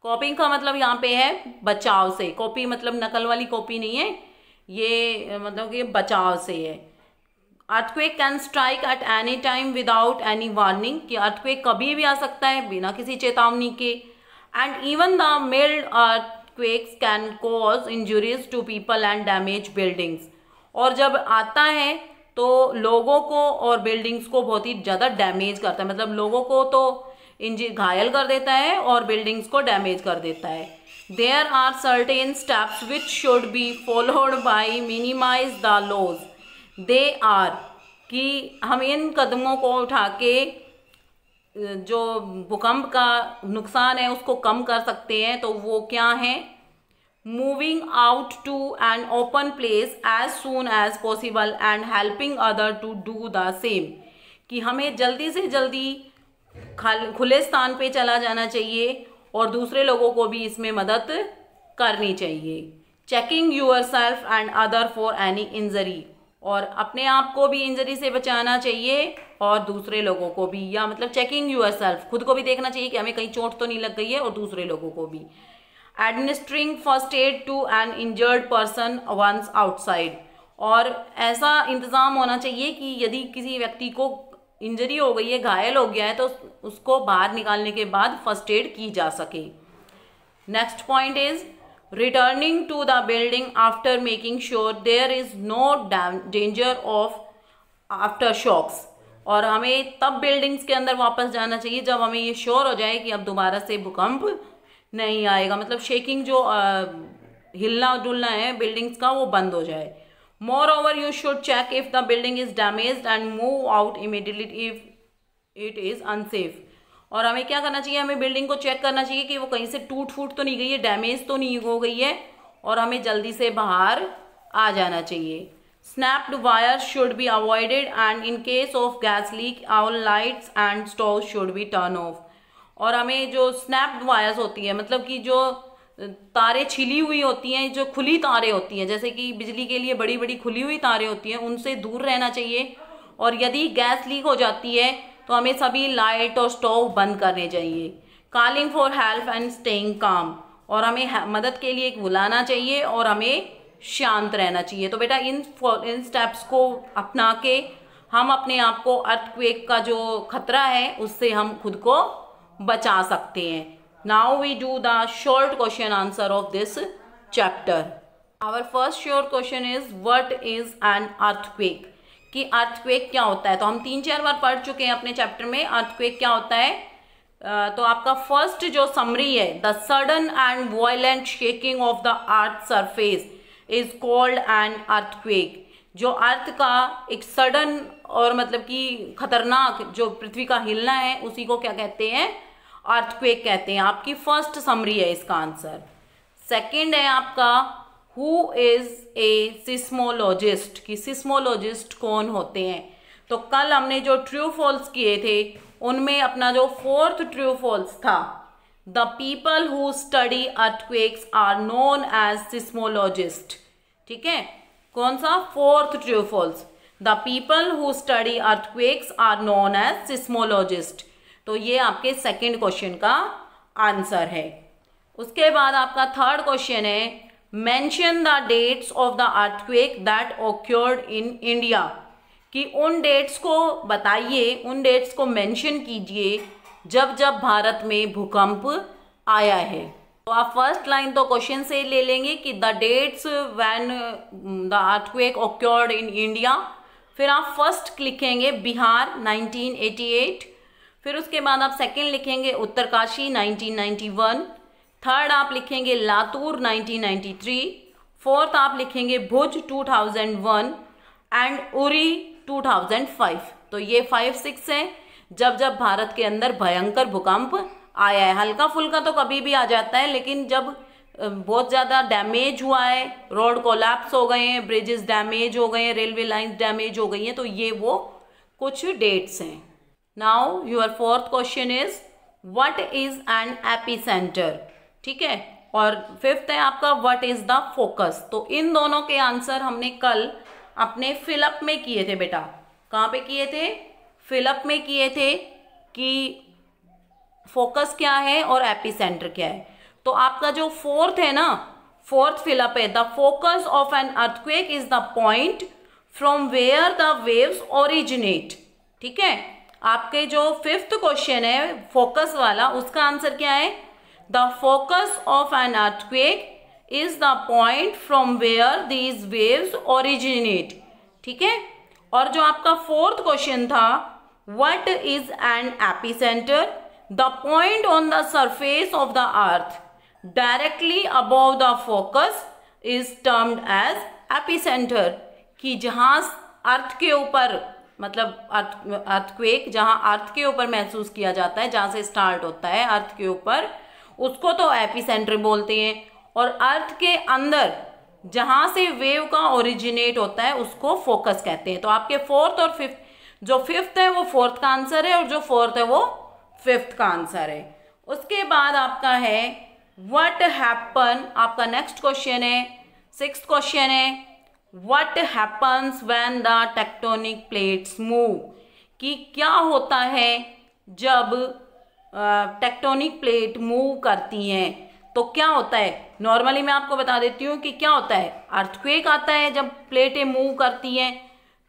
Speaker 3: Coping का मतलब यहाँ पे है बचाव से। कॉपी मतलब नकल वाली कॉपी नहीं है, ये मतलब कि बचाव से है। Earthquake can strike at any time without any warning, कि अर्थक्वेक कभी भी आ सकता है बिना किसी चेतावनी के। And even the mild earthquakes can cause injuries to people and damage buildings. और जब आता है तो लोगों को और बिल्डिंग्स को बहुत ही ज़्यादा डैमेज करता है, मतलब लोगों को तो घायल कर देता है और बिल्डिंग्स को डैमेज कर देता है। There are certain steps which should be followed by minimize the loss. They are, कि हम इन कदमों को उठा के जो भूकंप का नुकसान है उसको कम कर सकते हैं। तो वो क्या है? Moving out to an open place as soon as possible and helping other to do the same, कि हमें जल्दी से जल्दी खुले स्थान पे चला जाना चाहिए और दूसरे लोगों को भी इसमें मदद करनी चाहिए। Checking yourself and other for any injury, और अपने आप को भी इंजरी से बचाना चाहिए और दूसरे लोगों को भी, या मतलब चेकिंग यूर सेल्फ, खुद को भी देखना चाहिए कि हमें कहीं चोट तो नहीं लग गई है, और दूसरे लोगों को भी। Administering first aid to an injured person once outside, और ऐसा इंतज़ाम होना चाहिए कि यदि किसी व्यक्ति को इंजरी हो गई है, घायल हो गया है, तो उसको बाहर निकालने के बाद फर्स्ट एड की जा सके। Next point is returning to the building after making sure there is no danger of aftershocks, और हमें तब बिल्डिंग्स के अंदर वापस जाना चाहिए जब हमें ये श्योर हो जाए कि अब दोबारा से भूकंप नहीं आएगा, मतलब शेकिंग जो हिलना डुलना है बिल्डिंग्स का वो बंद हो जाए। Moreover, you should check if the building is damaged and move out immediately if it is unsafe। और हमें क्या करना चाहिए? हमें बिल्डिंग को चेक करना चाहिए कि वो कहीं से टूट फूट तो नहीं गई है, डैमेज तो नहीं हो गई है, और हमें जल्दी से बाहर आ जाना चाहिए। Snapped wires should be avoided and in case of gas leak, all lights and stoves should be turned off। और हमें जो स्नैप्ड वायर्स होती है, मतलब कि जो तारें छिली हुई होती हैं, जो खुली तारें होती हैं, जैसे कि बिजली के लिए बड़ी बड़ी खुली हुई तारें होती हैं, उनसे दूर रहना चाहिए। और यदि गैस लीक हो जाती है तो हमें सभी लाइट और स्टोव बंद करने चाहिए। Calling for help and staying काम, और हमें मदद के लिए बुलाना चाहिए और हमें शांत रहना चाहिए। तो बेटा इन स्टेप्स को अपना के हम अपने आप को अर्थक्वेक का जो खतरा है उससे हम खुद को बचा सकते हैं। Now we do the short question answer of this chapter. Our first short question is what is an earthquake? कि earthquake क्या होता है? तो हम 3-4 बार पढ़ चुके हैं अपने चैप्टर में earthquake क्या होता है। तो आपका फर्स्ट जो समरी है, the sudden and violent shaking of the earth surface is called an earthquake, जो अर्थ का एक सडन और मतलब कि खतरनाक जो पृथ्वी का हिलना है उसी को क्या कहते हैं, अर्थक्वेक कहते हैं। आपकी फर्स्ट समरी है इसका आंसर। सेकंड है आपका हु इज ए सिस्मोलॉजिस्ट, कि सिस्मोलॉजिस्ट कौन होते हैं। तो कल हमने जो ट्रू फॉल्स किए थे उनमें अपना जो फोर्थ ट्रू फॉल्स था, the people who study earthquakes are known as seismologist. ठीक है, कौन सा, fourth true false, the people who study earthquakes are known as seismologist. तो ये आपके सेकंड क्वेश्चन का आंसर है। उसके बाद आपका थर्ड क्वेश्चन है mention the dates of the earthquake that occurred in India, कि उन डेट्स को बताइए, उन डेट्स को मेंशन कीजिए जब जब भारत में भूकंप आया है। तो आप फर्स्ट लाइन तो क्वेश्चन से ले लेंगे कि the dates when the earthquake occurred in India, फिर आप फर्स्ट लिखेंगे बिहार 1988, फिर उसके बाद आप सेकंड लिखेंगे उत्तरकाशी 1991, थर्ड आप लिखेंगे लातूर 1993, फोर्थ आप लिखेंगे भुज 2001 एंड उरी 2005। तो ये 5-6 है जब जब भारत के अंदर भयंकर भूकंप आया है। हल्का फुल्का तो कभी भी आ जाता है, लेकिन जब बहुत ज़्यादा डैमेज हुआ है, रोड कोलैप्स हो गए हैं, ब्रिजेस डैमेज हो गए हैं, रेलवे लाइंस डैमेज हो गई हैं, तो ये वो कुछ डेट्स हैं। Now your fourth question is what is an epicentre. ठीक है, और फिफ्थ है आपका व्हाट इज द फोकस। तो इन दोनों के आंसर हमने कल अपने फिलअप में किए थे बेटा। कहाँ पे किए थे, फिलअप में किए थे कि फोकस क्या है और एपिसेंटर क्या है। तो आपका जो फोर्थ है ना, फोर्थ फिलअप है the focus of an earthquake is the point from where the waves originate. ठीक है, आपके जो फिफ्थ क्वेश्चन है फोकस वाला, उसका आंसर क्या है, the focus of an earthquake is the point from where these waves originate. ठीक है, और जो आपका फोर्थ क्वेश्चन था what is an epicentre, the point on the surface of the earth directly above the focus is termed as epicentre, कि जहां अर्थ के ऊपर मतलब अर्थक्वेक जहां अर्थ के ऊपर महसूस किया जाता है, जहां से स्टार्ट होता है अर्थ के ऊपर, उसको तो एपिसेंटर बोलते हैं, और अर्थ के अंदर जहां से वेव का ओरिजिनेट होता है उसको फोकस कहते हैं। तो आपके फोर्थ और फिफ्थ, जो फिफ्थ है वो फोर्थ का आंसर है और जो फोर्थ है वो फिफ्थ का आंसर है। उसके बाद आपका है व्हाट हैपन, आपका नेक्स्ट क्वेश्चन है, सिक्स्थ क्वेश्चन है what happens when the tectonic plates move, कि क्या होता है जब टेक्टोनिक प्लेट मूव करती हैं। तो क्या होता है, नॉर्मली मैं आपको बता देती हूँ कि क्या होता है, अर्थक्वेक आता है जब प्लेटें मूव करती हैं।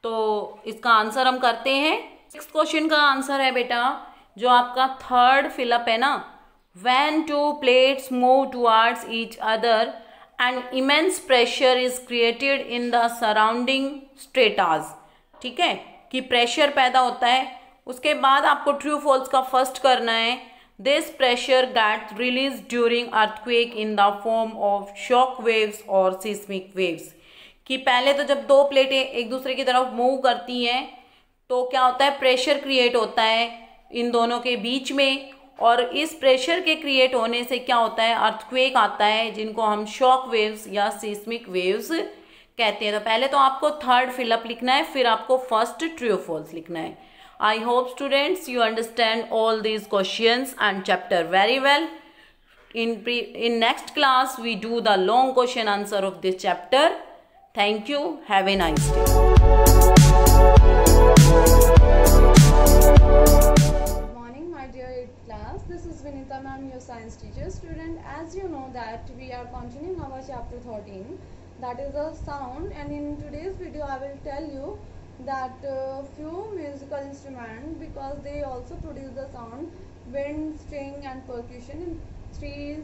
Speaker 3: तो इसका आंसर हम करते हैं। सिक्स्थ क्वेश्चन का आंसर है बेटा जो आपका थर्ड फिलअप है ना, when two plates move towards each other and immense pressure is created in the surrounding stratas. ठीक है, कि प्रेशर पैदा होता है। उसके बाद आपको ट्रू फॉल्स का फर्स्ट करना है, this pressure gets release during earthquake in the form of shock waves और सिस्मिक वेव्स, कि पहले तो जब दो प्लेटें एक दूसरे की तरफ मूव करती हैं तो क्या होता है, प्रेशर क्रिएट होता है इन दोनों के बीच में, और इस प्रेशर के क्रिएट होने से क्या होता है, अर्थक्वेक आता है, जिनको हम शॉक वेव्स या सिस्मिक वेव्स कहते हैं। तो पहले तो आपको थर्ड फिलअप लिखना है, फिर आपको फर्स्ट ट्रू फॉल्स लिखना है। I hope students you understand all these questions and chapter very well. In next class we do the long question answer of this chapter. Thank you. Have a nice day.
Speaker 4: Good morning my dear 8th class. This is Vinita ma'am, your science teacher. Student, as you know that we are continuing our chapter 13, that is a sound, and in today's video I will tell you that few musical instruments, because they also produce the sound, wind, string and percussion. In three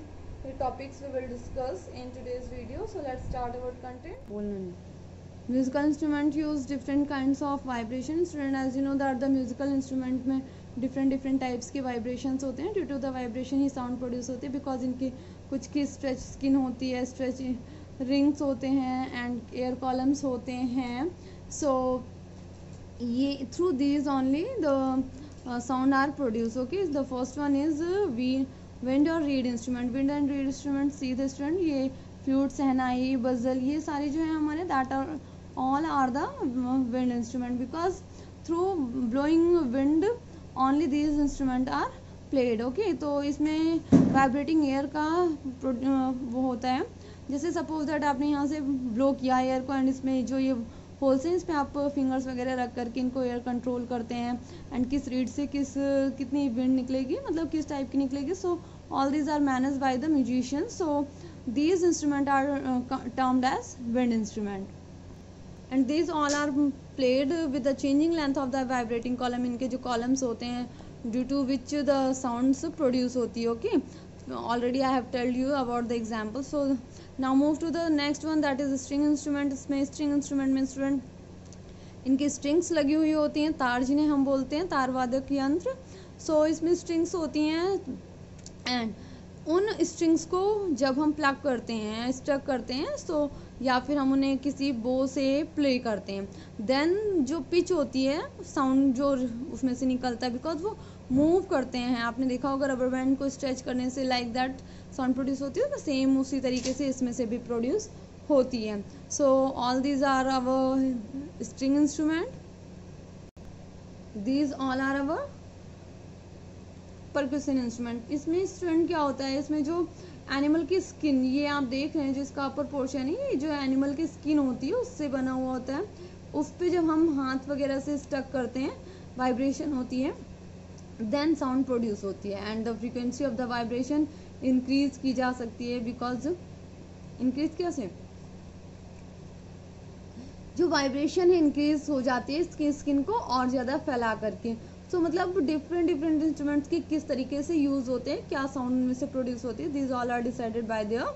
Speaker 4: topics we will discuss in today's video. So let's start our content. Musical instrument use different kinds of vibrations. Student, as you know that the musical instrument में different types के vibrations होते हैं. Due to the vibration he sound produce होते हैं, because इनकी कुछ की stretch skin होती है, stretch रिंग्स होते हैं एंड एयर कॉलम्स होते हैं. सो ये through these only the sound are produce. Okay, the first one is wind और reed instrument. Wind and reed instrument, see the student, ये फ्लूट, सहनाई, बजल, ये सारे जो है हमारे that are all are the wind instrument. Because through blowing wind only these instrument are played. Okay, तो इसमें वाइब्रेटिंग एयर का वो होता है. जैसे सपोज दैट आपने यहाँ से ब्लो किया एयर को एंड इसमें जो ये होल्स हैं इस पर आप फिंगर्स वगैरह रख करके इनको एयर कंट्रोल करते हैं एंड किस रीड से कितनी विंड निकलेगी, मतलब किस टाइप की निकलेगी. So all these are managed by the musician. So these instrument are termed as wind instrument and these all are played with the changing length of the vibrating column. इनके जो columns होते हैं due to which the sounds produce होती है. Okay, already I have told you about the example. So now move to the next one, that is string instrument. इसमें string instrument में student इनकी strings लगी हुई होती हैं, तार जिन्हें हम बोलते हैं, तार वादक यंत्र. so इसमें strings होती हैं एंड उन स्ट्रिंग्स को जब हम प्लग करते हैं, स्ट्रक करते हैं, सो या फिर हम उन्हें किसी बो से प्ले करते हैं, देन जो पिच होती है, साउंड जो उसमें से निकलता है, बिकॉज वो मूव करते हैं. आपने देखा होगा रबर बैंड को स्ट्रेच करने से लाइक दैट साउंड प्रोड्यूस होती है, तो सेम उसी तरीके से इसमें से भी प्रोड्यूस होती है. So all these are our string instrument, these all are our percussion instrument. इसमें स्टूडेंट क्या होता है, इसमें जो एनिमल की स्किन, ये आप देख रहे हैं जो इसका अपर पोर्शन है, ये जो एनिमल की स्किन होती है उससे बना हुआ होता है. उस पर जब हम हाथ वगैरह से स्टक करते हैं, वाइब्रेशन होती है, देन साउंड प्रोड्यूस होती है and the frequency of the vibration increase की जा सकती है. बिकॉज इंक्रीज कैसे, जो वाइब्रेशन है इंक्रीज हो जाती है इसकी स्किन को और ज़्यादा फैला करके. सो मतलब डिफरेंट इंस्ट्रूमेंट्स की किस तरीके से यूज होते हैं, क्या साउंड में से प्रोड्यूस होती है, this all are decided by their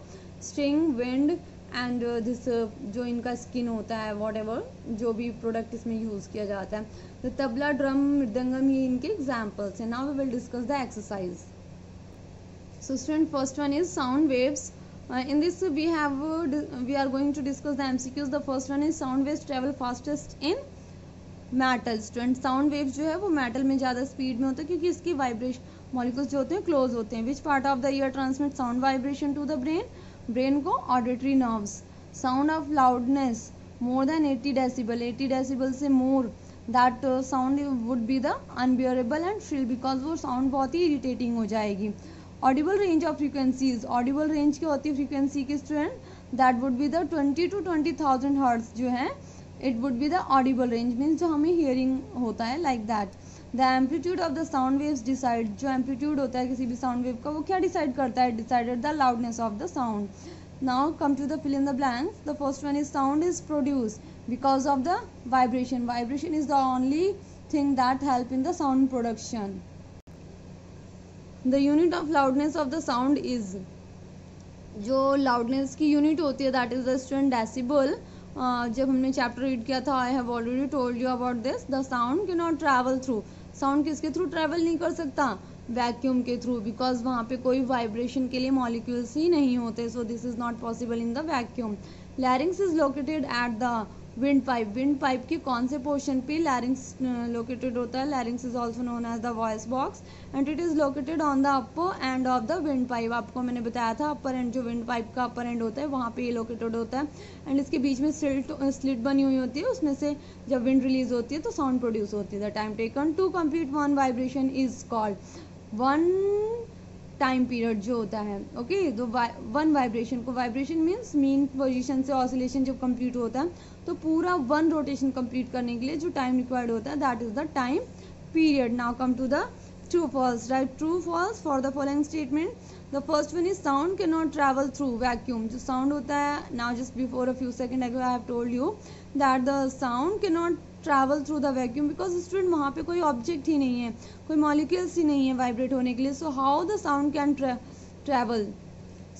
Speaker 4: string, wind and this जो इनका स्किन होता है, वॉट एवर जो भी प्रोडक्ट इसमें यूज किया जाता है. द तबला, ड्रम, मृदंगम, ये इनके एग्जाम्पल्स हैं. Now we will discuss the exercise. So student, first one is sound waves. In this we are going to discuss the MCQs. The first one is sound waves travel fastest in metal. Student, sound waves जो है वो metal में ज़्यादा speed में होता है क्योंकि इसकी वाइब्रेशन मॉलिक्यूल्स जो होते हैं क्लोज होते हैं. Which part of the ear transmit sound vibration to the brain, brain को auditory nerves. Sound of loudness more than 80 decibel, 80 decibel से more, that sound would be the unbearable and shrill, because वो sound बहुत ही irritating हो जाएगी. Audible range of frequencies, audible range क्या होती है फ्रीक्वेंसी की student, that would be the 20 to 20,000 hertz जो है, it would be the Audible range, means जो हमें हियरिंग होता है like that. The amplitude of the sound waves decide, जो एम्पलीट्यूड होता है किसी भी साउंड वेव का वो क्या डिसाइड करता है, decided the loudness of the sound. Now come to the fill in the blanks. The first one is sound is produce because of the vibration. Vibration is the only thing that help in the sound production. The unit of loudness of the sound is, जो loudness की unit होती है that is the student decibel. जब हमने chapter read किया था, I have already told you about this. The sound can not travel through, sound किसके through travel नहीं कर सकता, वैक्यूम के थ्रू, बिकॉज वहाँ पे कोई वाइब्रेशन के लिए मॉलिक्यूल्स ही नहीं होते. So this is not possible in the vacuum. Larynx is located at the windpipe. Windpipe के कौन से पोर्शन पे लैरिंग्स लोकेटेड होता है, larynx is also known as the voice box and it is located on the upper end of the windpipe. आपको मैंने बताया था अपर एंड, जो विंड पाइप का अपर एंड होता है वहाँ पे ये लोकेटेड होता है एंड इसके बीच में स्लिट बनी हुई होती है, उसमें से जब विंड रिलीज होती है तो साउंड प्रोड्यूस होती है. The time taken to complete one vibration is called, one time period जो होता है, ओके, तो वन वाइब्रेशन को, वाइब्रेशन मीन्स मीन पोजीशन से ऑसिलेशन जब कंप्लीट होता है तो पूरा वन रोटेशन कंप्लीट करने के लिए जो टाइम रिक्वायर्ड होता है that is the time period. Now come to the true false. Write true false for the following statement. The first one is sound can not travel through vacuum. जो साउंड होता है, now just before a few second I have told you that the sound can not travel through the vacuum because student वहाँ पे कोई object ही नहीं है, कोई मॉलिक्यूल्स ही नहीं है वाइब्रेट होने के लिए. So how the sound can travel.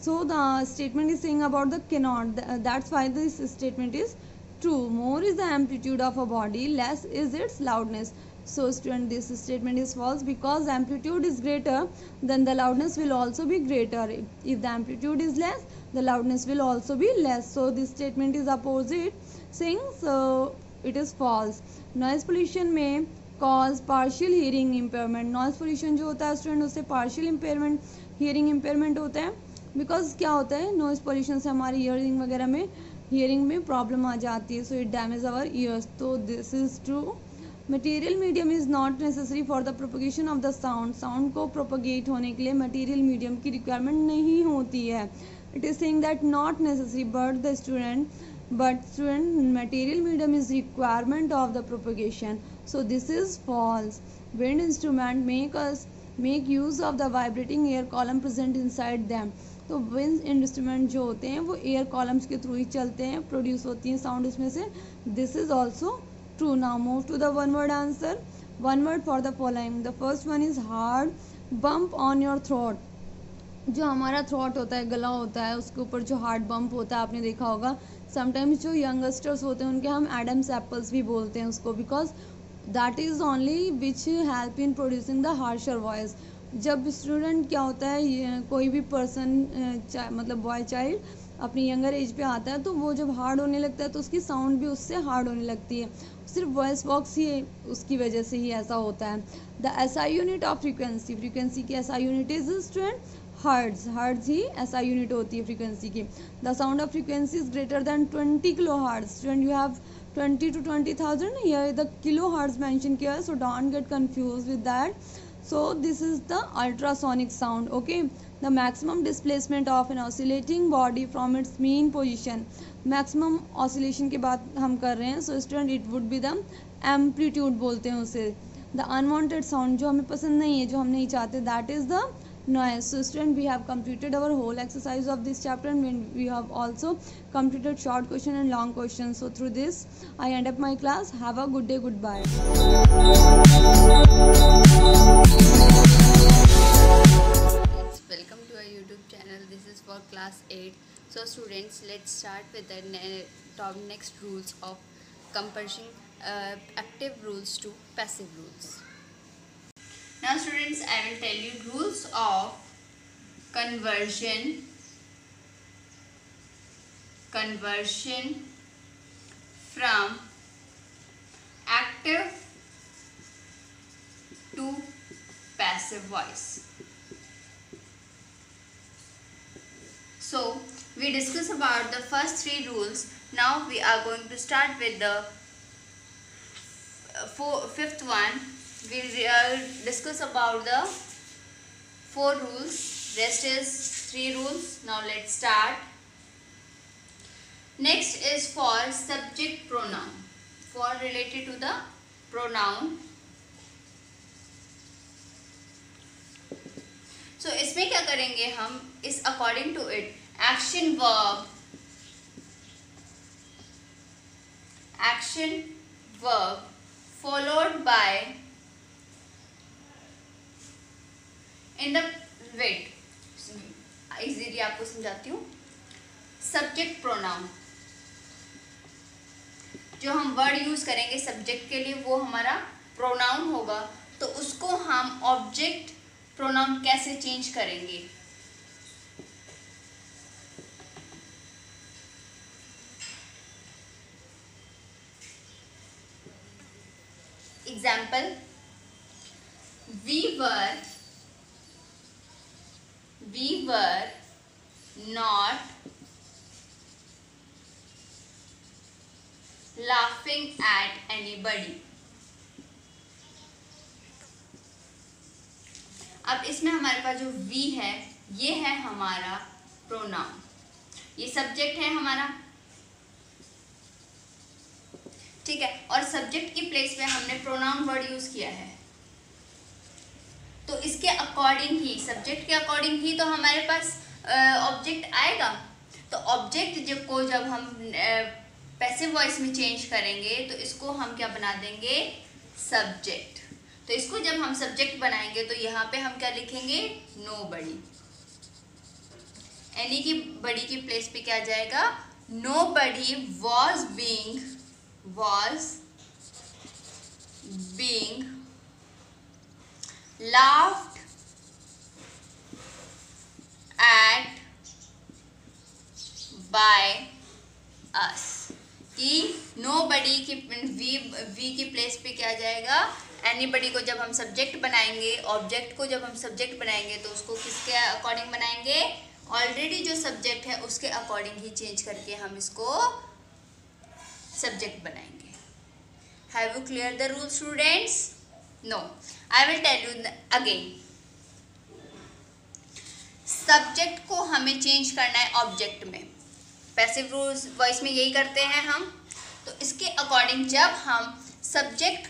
Speaker 4: So the statement is saying about the cannot, that's why this statement is true. More is the amplitude of a body, less is its loudness. So student, this statement is false because amplitude is greater then the loudness will also be greater. If the amplitude is less the loudness will also be less. So this statement is opposite, saying so it is false. Noise pollution may cause partial hearing impairment. Noise pollution जो होता है student उससे partial impairment, hearing impairment होता है. Because क्या होता है noise pollution से हमारी ईयरिंग वगैरह में हियरिंग में प्रॉब्लम आ जाती है. So it damage our ears. तो this is true. Material medium is not necessary for the propagation of the sound. Sound को प्रोपगेट होने के लिए मटेरियल मीडियम की रिक्वायरमेंट नहीं होती है. It is saying that not necessary but student material medium is requirement of the propagation. So this is false. Wind instrument make use of the vibrating air column present inside them. तो विंड इंस्ट्रूमेंट जो होते हैं वो air columns के through ही चलते हैं, प्रोड्यूस होती हैं साउंड उसमें से. This is also true. Now move to the one word answer. One word for the following. The first one is hard. Bump on your throat. जो हमारा थ्रोट होता है, गला होता है, उसके ऊपर जो हार्ड बम्प होता है आपने देखा होगा. समटाइम्स जो यंगस्टर्स होते हैं उनके हम एडम्स एप्पल्स भी बोलते हैं उसको, because that is only which help in producing the harsher voice. जब स्टूडेंट क्या होता है कोई भी पर्सन मतलब बॉय चाइल्ड अपनी यंगर एज पे आता है तो वो जब हार्ड होने लगता है तो उसकी साउंड भी उससे हार्ड होने लगती है. सिर्फ वॉइस बॉक्स ही उसकी वजह से ही ऐसा होता है. The SI unit of frequency. Frequency की SI unit is student hertz. Hertz ही एसआई यूनिट होती है फ्रीक्वेंसी की. The sound of frequency is greater than 20 kilohertz. Student you have 20 to 20,000. Here the kilohertz mentioned here, so don't get confused with that. So this is the ultrasonic sound. Okay, the maximum displacement of an oscillating body from its mean position. Maximum oscillation के बात हम कर रहे हैं. So student it would be the amplitude बोलते हैं उसे. The unwanted sound जो हमें पसंद नहीं है, जो हम नहीं चाहते, that is the noise. So student we have completed our whole exercise of this chapter and we have also completed short question and long questions. So through this I end up my class. Have a good day. Goodbye.
Speaker 5: Welcome to our YouTube channel. This is for class 8. So students, let's start with the next rules of converting active rules to passive rules. Now students, I will tell you rules of conversion from active to passive voice. So we discussed about the first 3 rules. Now we are going to start with the fifth one. We will discuss about the 4 rules. Rest is 3 rules. Now let's start. Next is for subject pronoun. For related to the pronoun. So इसमें क्या करेंगे हम, इस according to it action verb followed by in the wait easily आपको समझाती हूँ. Subject pronoun जो हम वर्ड यूज करेंगे सब्जेक्ट के लिए वो हमारा प्रोनाउन होगा. तो उसको हम ऑब्जेक्ट प्रोनाउन कैसे चेंज करेंगे. Example, we were not laughing at anybody. अब इसमें हमारे पास जो we है ये है हमारा प्रोनाउन, ये सब्जेक्ट है हमारा, ठीक है. और सब्जेक्ट की प्लेस पे हमने प्रोनाउन वर्ड यूज किया है. तो इसके अकॉर्डिंग ही, सब्जेक्ट के अकॉर्डिंग ही तो हमारे पास ऑब्जेक्ट आएगा. तो ऑब्जेक्ट को जब हम पैसिव वॉइस में चेंज करेंगे तो इसको हम क्या बना देंगे, सब्जेक्ट. तो इसको जब हम सब्जेक्ट बनाएंगे तो यहाँ पे हम क्या लिखेंगे, नोबडी. एनी की बड़ी की प्लेस पे क्या जाएगा, nobody was being laughed at by us, कि नोबडी की वी की प्लेस पे क्या आ जाएगा, एनीबडी को जब हम सब्जेक्ट बनाएंगे, ऑब्जेक्ट को जब हम सब्जेक्ट बनाएंगे तो उसको किसके अकॉर्डिंग बनाएंगे, ऑलरेडी जो सब्जेक्ट है उसके अकॉर्डिंग ही चेंज करके हम इसको सब्जेक्ट बनाएंगे। Have you clear the rule students? No, I will tell you again. Subject को हमें चेंज करना है ऑब्जेक्ट में, पैसिव वॉइस में यही करते हैं हम। तो इसके अकॉर्डिंग जब हम सब्जेक्ट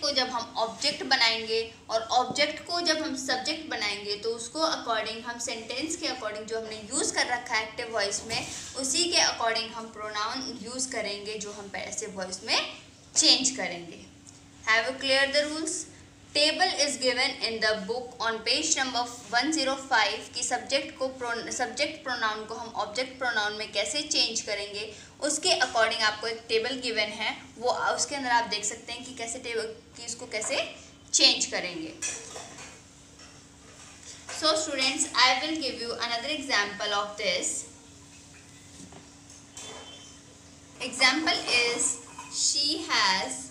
Speaker 5: को जब हम ऑब्जेक्ट बनाएंगे और ऑब्जेक्ट को जब हम सब्जेक्ट बनाएंगे तो उसको अकॉर्डिंग हम सेंटेंस के अकॉर्डिंग जो हमने यूज़ कर रखा है एक्टिव वॉइस में, उसी के अकॉर्डिंग हम प्रोनाउन यूज़ करेंगे जो हम पैसिव वॉइस में चेंज करेंगे। Have you clear the rules? Table is given in the book on page number 105 कि सब्जेक्ट प्रोनाउन को हम ऑब्जेक्ट प्रोनाउन में कैसे चेंज करेंगे, उसके अकॉर्डिंग आपको एक टेबल गिवन है, वो उसके अंदर आप देख सकते हैं कि कैसे टेबल की इसको कैसे चेंज करेंगे। So students, I will give you another example of this. Example is she has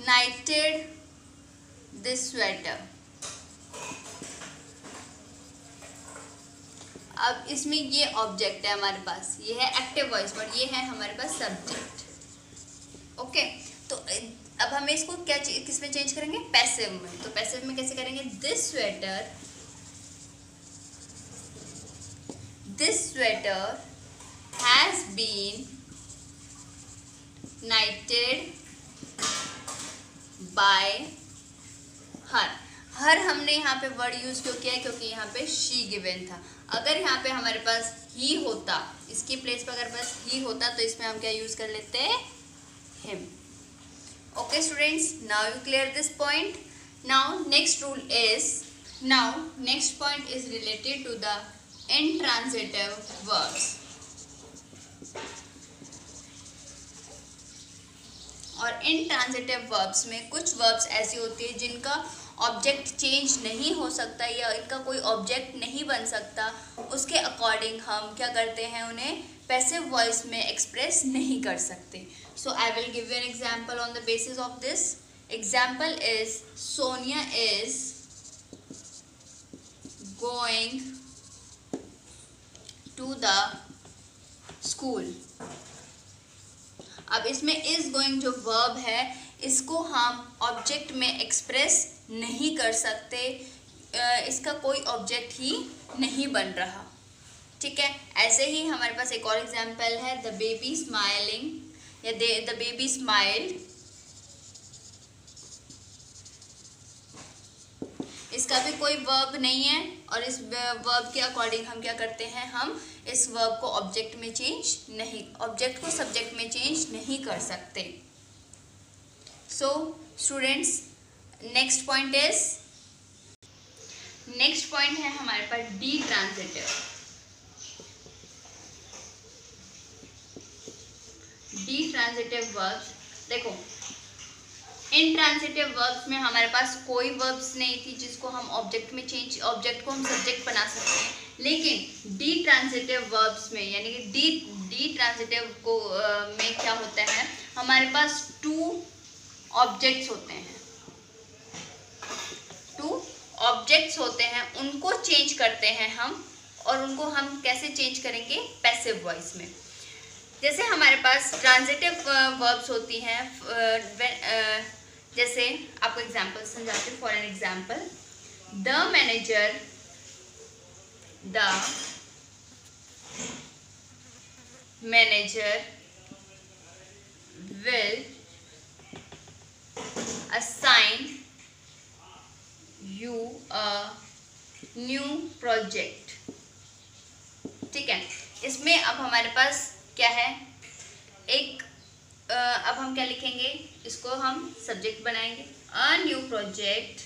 Speaker 5: knitted this sweater। अब इसमें ये ऑब्जेक्ट है हमारे पास, ये है एक्टिव वॉइस वर्ड, ये है हमारे पास सब्जेक्ट। ओके, तो अब हमें इसको क्या किस में चेंज करेंगे, पैसिव में। तो पैसिव में कैसे करेंगे, this sweater has been knitted by her हमने यहाँ पे वर्ड यूज क्यों किया है, क्योंकि यहाँ पे शी गिवन था। अगर यहाँ पे हमारे पास ही होता, इसकी प्लेस पे अगर बस ही होता तो इसमें हम क्या यूज कर लेते हैं, him. Okay students, now you clear this point. Now next point is related to the intransitive verbs. और इंट्रांजिटिव वर्ब्स में कुछ वर्ब्स ऐसी होती है जिनका ऑब्जेक्ट चेंज नहीं हो सकता या इनका कोई ऑब्जेक्ट नहीं बन सकता, उसके अकॉर्डिंग हम क्या करते हैं, उन्हें पैसिव वॉइस में एक्सप्रेस नहीं कर सकते। So I will give you an example on the basis of this. Example is Sonia is going to the school. अब इसमें इज गोइंग जो वर्ब है इसको हम ऑब्जेक्ट में एक्सप्रेस नहीं कर सकते, इसका कोई ऑब्जेक्ट ही नहीं बन रहा। ठीक है, ऐसे ही हमारे पास एक और एग्जांपल है, द बेबी स्माइलिंग या द बेबी स्माइल्ड। इसका भी कोई वर्ब नहीं है और इस वर्ब के अकॉर्डिंग हम क्या करते हैं, हम इस वर्ब को ऑब्जेक्ट को सब्जेक्ट में चेंज नहीं कर सकते। सो स्टूडेंट्स, नेक्स्ट पॉइंट है हमारे पास the transitive. The transitive verbs, देखो इंट्रांजिटिव वर्ब्स में हमारे पास कोई वर्ब्स नहीं थी जिसको हम ऑब्जेक्ट को हम सब्जेक्ट बना सकते हैं, लेकिन डी ट्रांजिटिव वर्ब्स में यानी कि डी ट्रांजिटिव को में क्या होता है, हमारे पास टू ऑब्जेक्ट्स होते हैं, उनको चेंज करते हैं हम, और उनको हम कैसे चेंज करेंगे, पैसिव वॉइस में। जैसे हमारे पास ट्रांजिटिव वर्ब्स होती हैं, जैसे आपको एग्जांपल समझाती हूँ। For an example, the manager will assign you a new project। ठीक है, इसमें अब हमारे पास क्या है, अब हम क्या लिखेंगे, इसको हम सब्जेक्ट बनाएंगे। a new project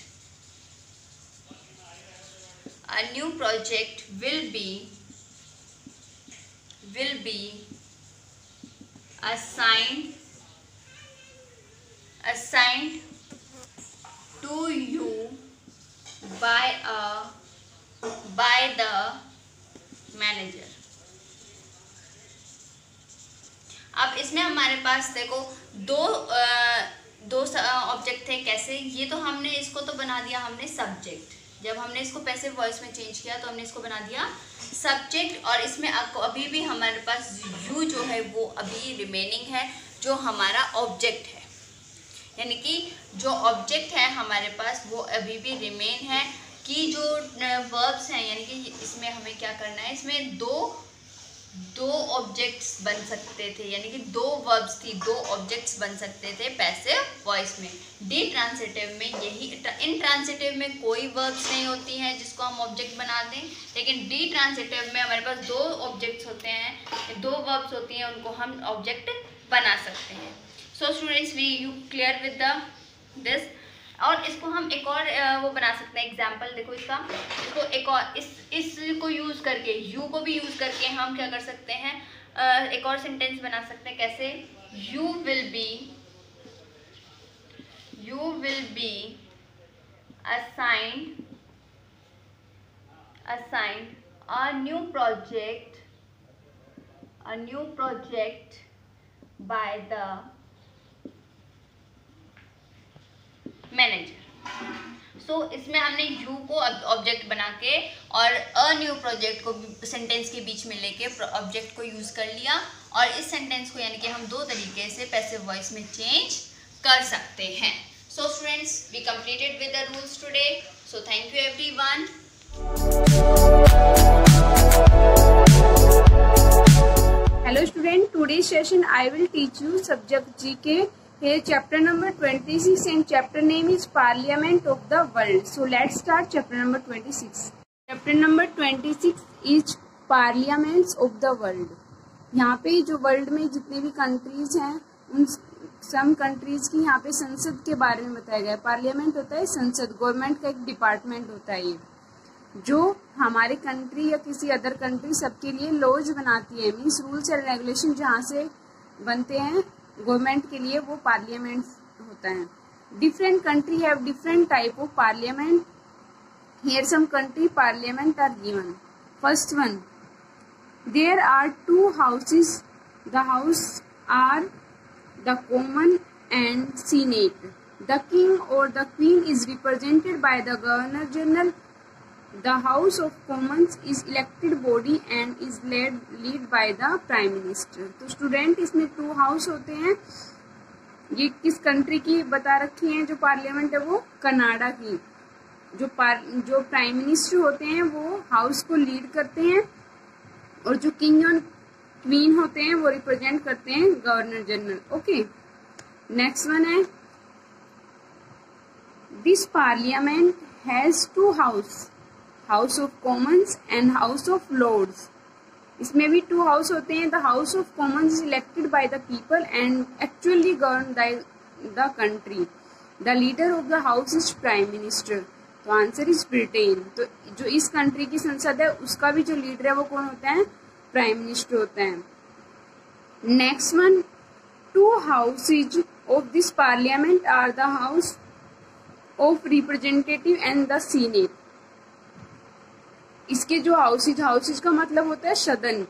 Speaker 5: will be assigned to you by a by the manager। अब इसमें हमारे पास देखो दो ऑब्जेक्ट थे। कैसे? ये तो हमने इसको तो बना दिया हमने सब्जेक्ट। जब हमने इसको पैसिव वॉइस में चेंज किया तो हमने इसको बना दिया सब्जेक्ट, और इसमें आपको अभी भी हमारे पास यू जो है वो अभी रिमेनिंग है, जो हमारा ऑब्जेक्ट है। यानी कि जो ऑब्जेक्ट है हमारे पास वो अभी भी रिमेन है कि जो वर्ब्स हैं, यानी कि इसमें हमें क्या करना है, इसमें दो ऑब्जेक्ट्स बन सकते थे, यानी कि दो वर्ब्स थी, दो ऑब्जेक्ट्स बन सकते थे पैसिव वॉइस में। डी ट्रांसिटिव में यही, इन ट्रांसिटिव में कोई वर्ब्स नहीं होती हैं जिसको हम ऑब्जेक्ट बना दें, लेकिन डी ट्रांसिटिव में हमारे पास दो ऑब्जेक्ट्स होते हैं, दो वर्ब्स होती हैं, उनको हम ऑब्जेक्ट बना सकते हैं। So students, we you clear with this. और इसको हम एक और वो बना सकते हैं एग्जाम्पल। देखो इसका, इसको एक और इसको यूज़ करके, यू को भी यूज़ करके हम क्या कर सकते हैं, एक और सेंटेंस बना सकते हैं। कैसे? You will be assigned a new project by the manager. So इसमें हमने यू को ऑब्जेक्ट बना के और अ न्यू प्रोजेक्ट को सेंटेंस के बीच में लेके ऑब्जेक्ट को यूज़ कर लिया, और इस सेंटेंस को यानी कि हम दो तरीके से पैसिव वॉइस में चेंज कर सकते हैं। So students, we completed with the rules today. So thank you everyone.
Speaker 6: Hello student, today's session I will teach you subject GK. Here chapter number 26 and chapter name is Parliament of the World. So let's start chapter number 26. Chapter number 26 is Parliaments of the World. यहाँ पे जो world में जितने भी countries हैं उन some countries की यहाँ पे संसद के बारे में बताया गया है। पार्लियामेंट होता है संसद, गवर्नमेंट का एक डिपार्टमेंट होता है ये, जो हमारे कंट्री या किसी अदर कंट्री सबके लिए लॉज बनाती है, मीन्स रूल्स एंड रेगुलेशन जहाँ से बनते हैं गवर्नमेंट के लिए, वो पार्लियामेंट होता है। Different country have different type of parliament. Here some country parliament are given. First one, there are two houses, the house are the common and senate. The king और the queen is represented by the governor general. The House of Commons is elected body and is led by the Prime Minister. तो student, इसमें to house होते हैं। ये किस country की बता रखी है जो पार्लियामेंट है, वो कनाडा की। जो प्राइम मिनिस्टर होते हैं वो हाउस को लीड करते हैं, और जो किंग और क्वीन होते हैं वो रिप्रेजेंट करते हैं governor general. Okay, next one है, this parliament has two house of commons and house of lords. इसमें भी टू हाउस होते हैं। The house of commons is elected by the people and actually govern the country. The leader of the house is prime minister. तो answer is Britain. तो जो इस country की संसद है उसका भी जो लीडर है वो कौन होता है? प्राइम मिनिस्टर होता है। Next one, two houses of this parliament are the house of representative and the senate. इसके जो हाउसेज का मतलब होता है सदन।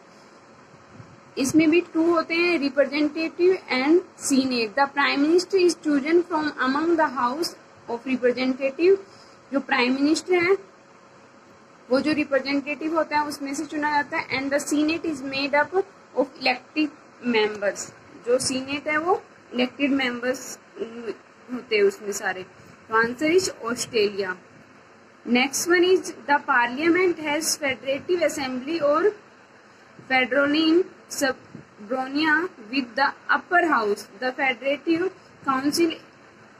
Speaker 6: इसमें भी टू होते हैं, representative and senate. The prime minister is chosen from among the house of representative. जो प्राइम मिनिस्टर है वो जो रिप्रेजेंटेटिव होता है उसमें से चुना जाता है। And the senate is made up of elected members. जो सीनेट है वो इलेक्टेड मेंबर्स होते हैं उसमें सारे। तो answer is Australia. Next one is the parliament has federative assembly और फेडरोलिन सबरोनिया with the upper house. The federative council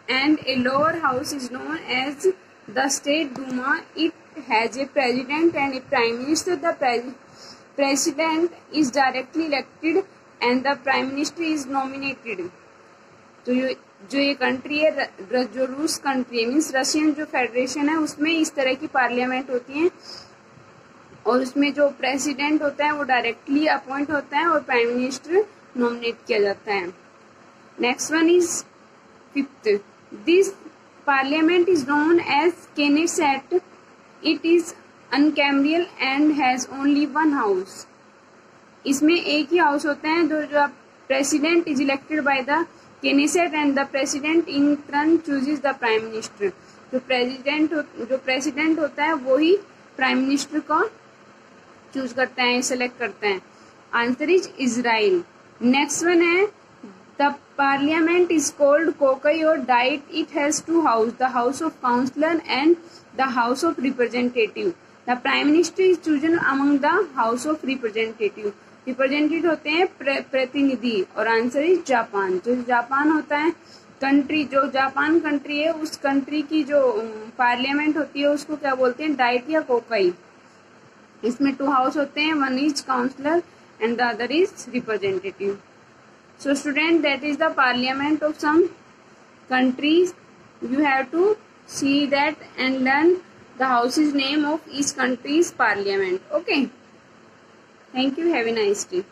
Speaker 6: and a lower house is known as the state Duma. It has a president and a prime minister. The president is directly elected and the prime minister is nominated. तो जो ये country है, जो रूस country है, means Russian जो federation है, उसमें इस तरह की पार्लियामेंट होती है, और उसमें जो प्रेसिडेंट होता है वो डायरेक्टली अपॉइंट होता है और प्राइम मिनिस्टर नॉमिनेट किया जाता है। Next one is fifth, this parliament is known as Knesset. It is unicameral and has only one house. इसमें एक ही हाउस होता है। जो president is elected by the Knesset and the president in turn chooses the prime minister. जो president होता है वो ही प्राइम मिनिस्टर को चूज करता है, सेलेक्ट करता है। Answer is Israel. Next one है द पार्लियामेंट इज कॉल्ड कोकई और Diet. It has two house, the house of councillor and the house of representative. The prime minister is chosen among the house of representative. Representative होते हैं प्रतिनिधि। और answer is Japan. जो Japan होता है country, जो Japan country है उस कंट्री की जो पार्लियामेंट होती है उसको क्या बोलते हैं, डाइट या कोकई। इसमें 2 हाउस होते हैं, one is councillor and the other is representative. So student, that is the parliament of some countries. You have to see that and learn the house's name of each country's parliament. Okay. Thank you. Have a nice day.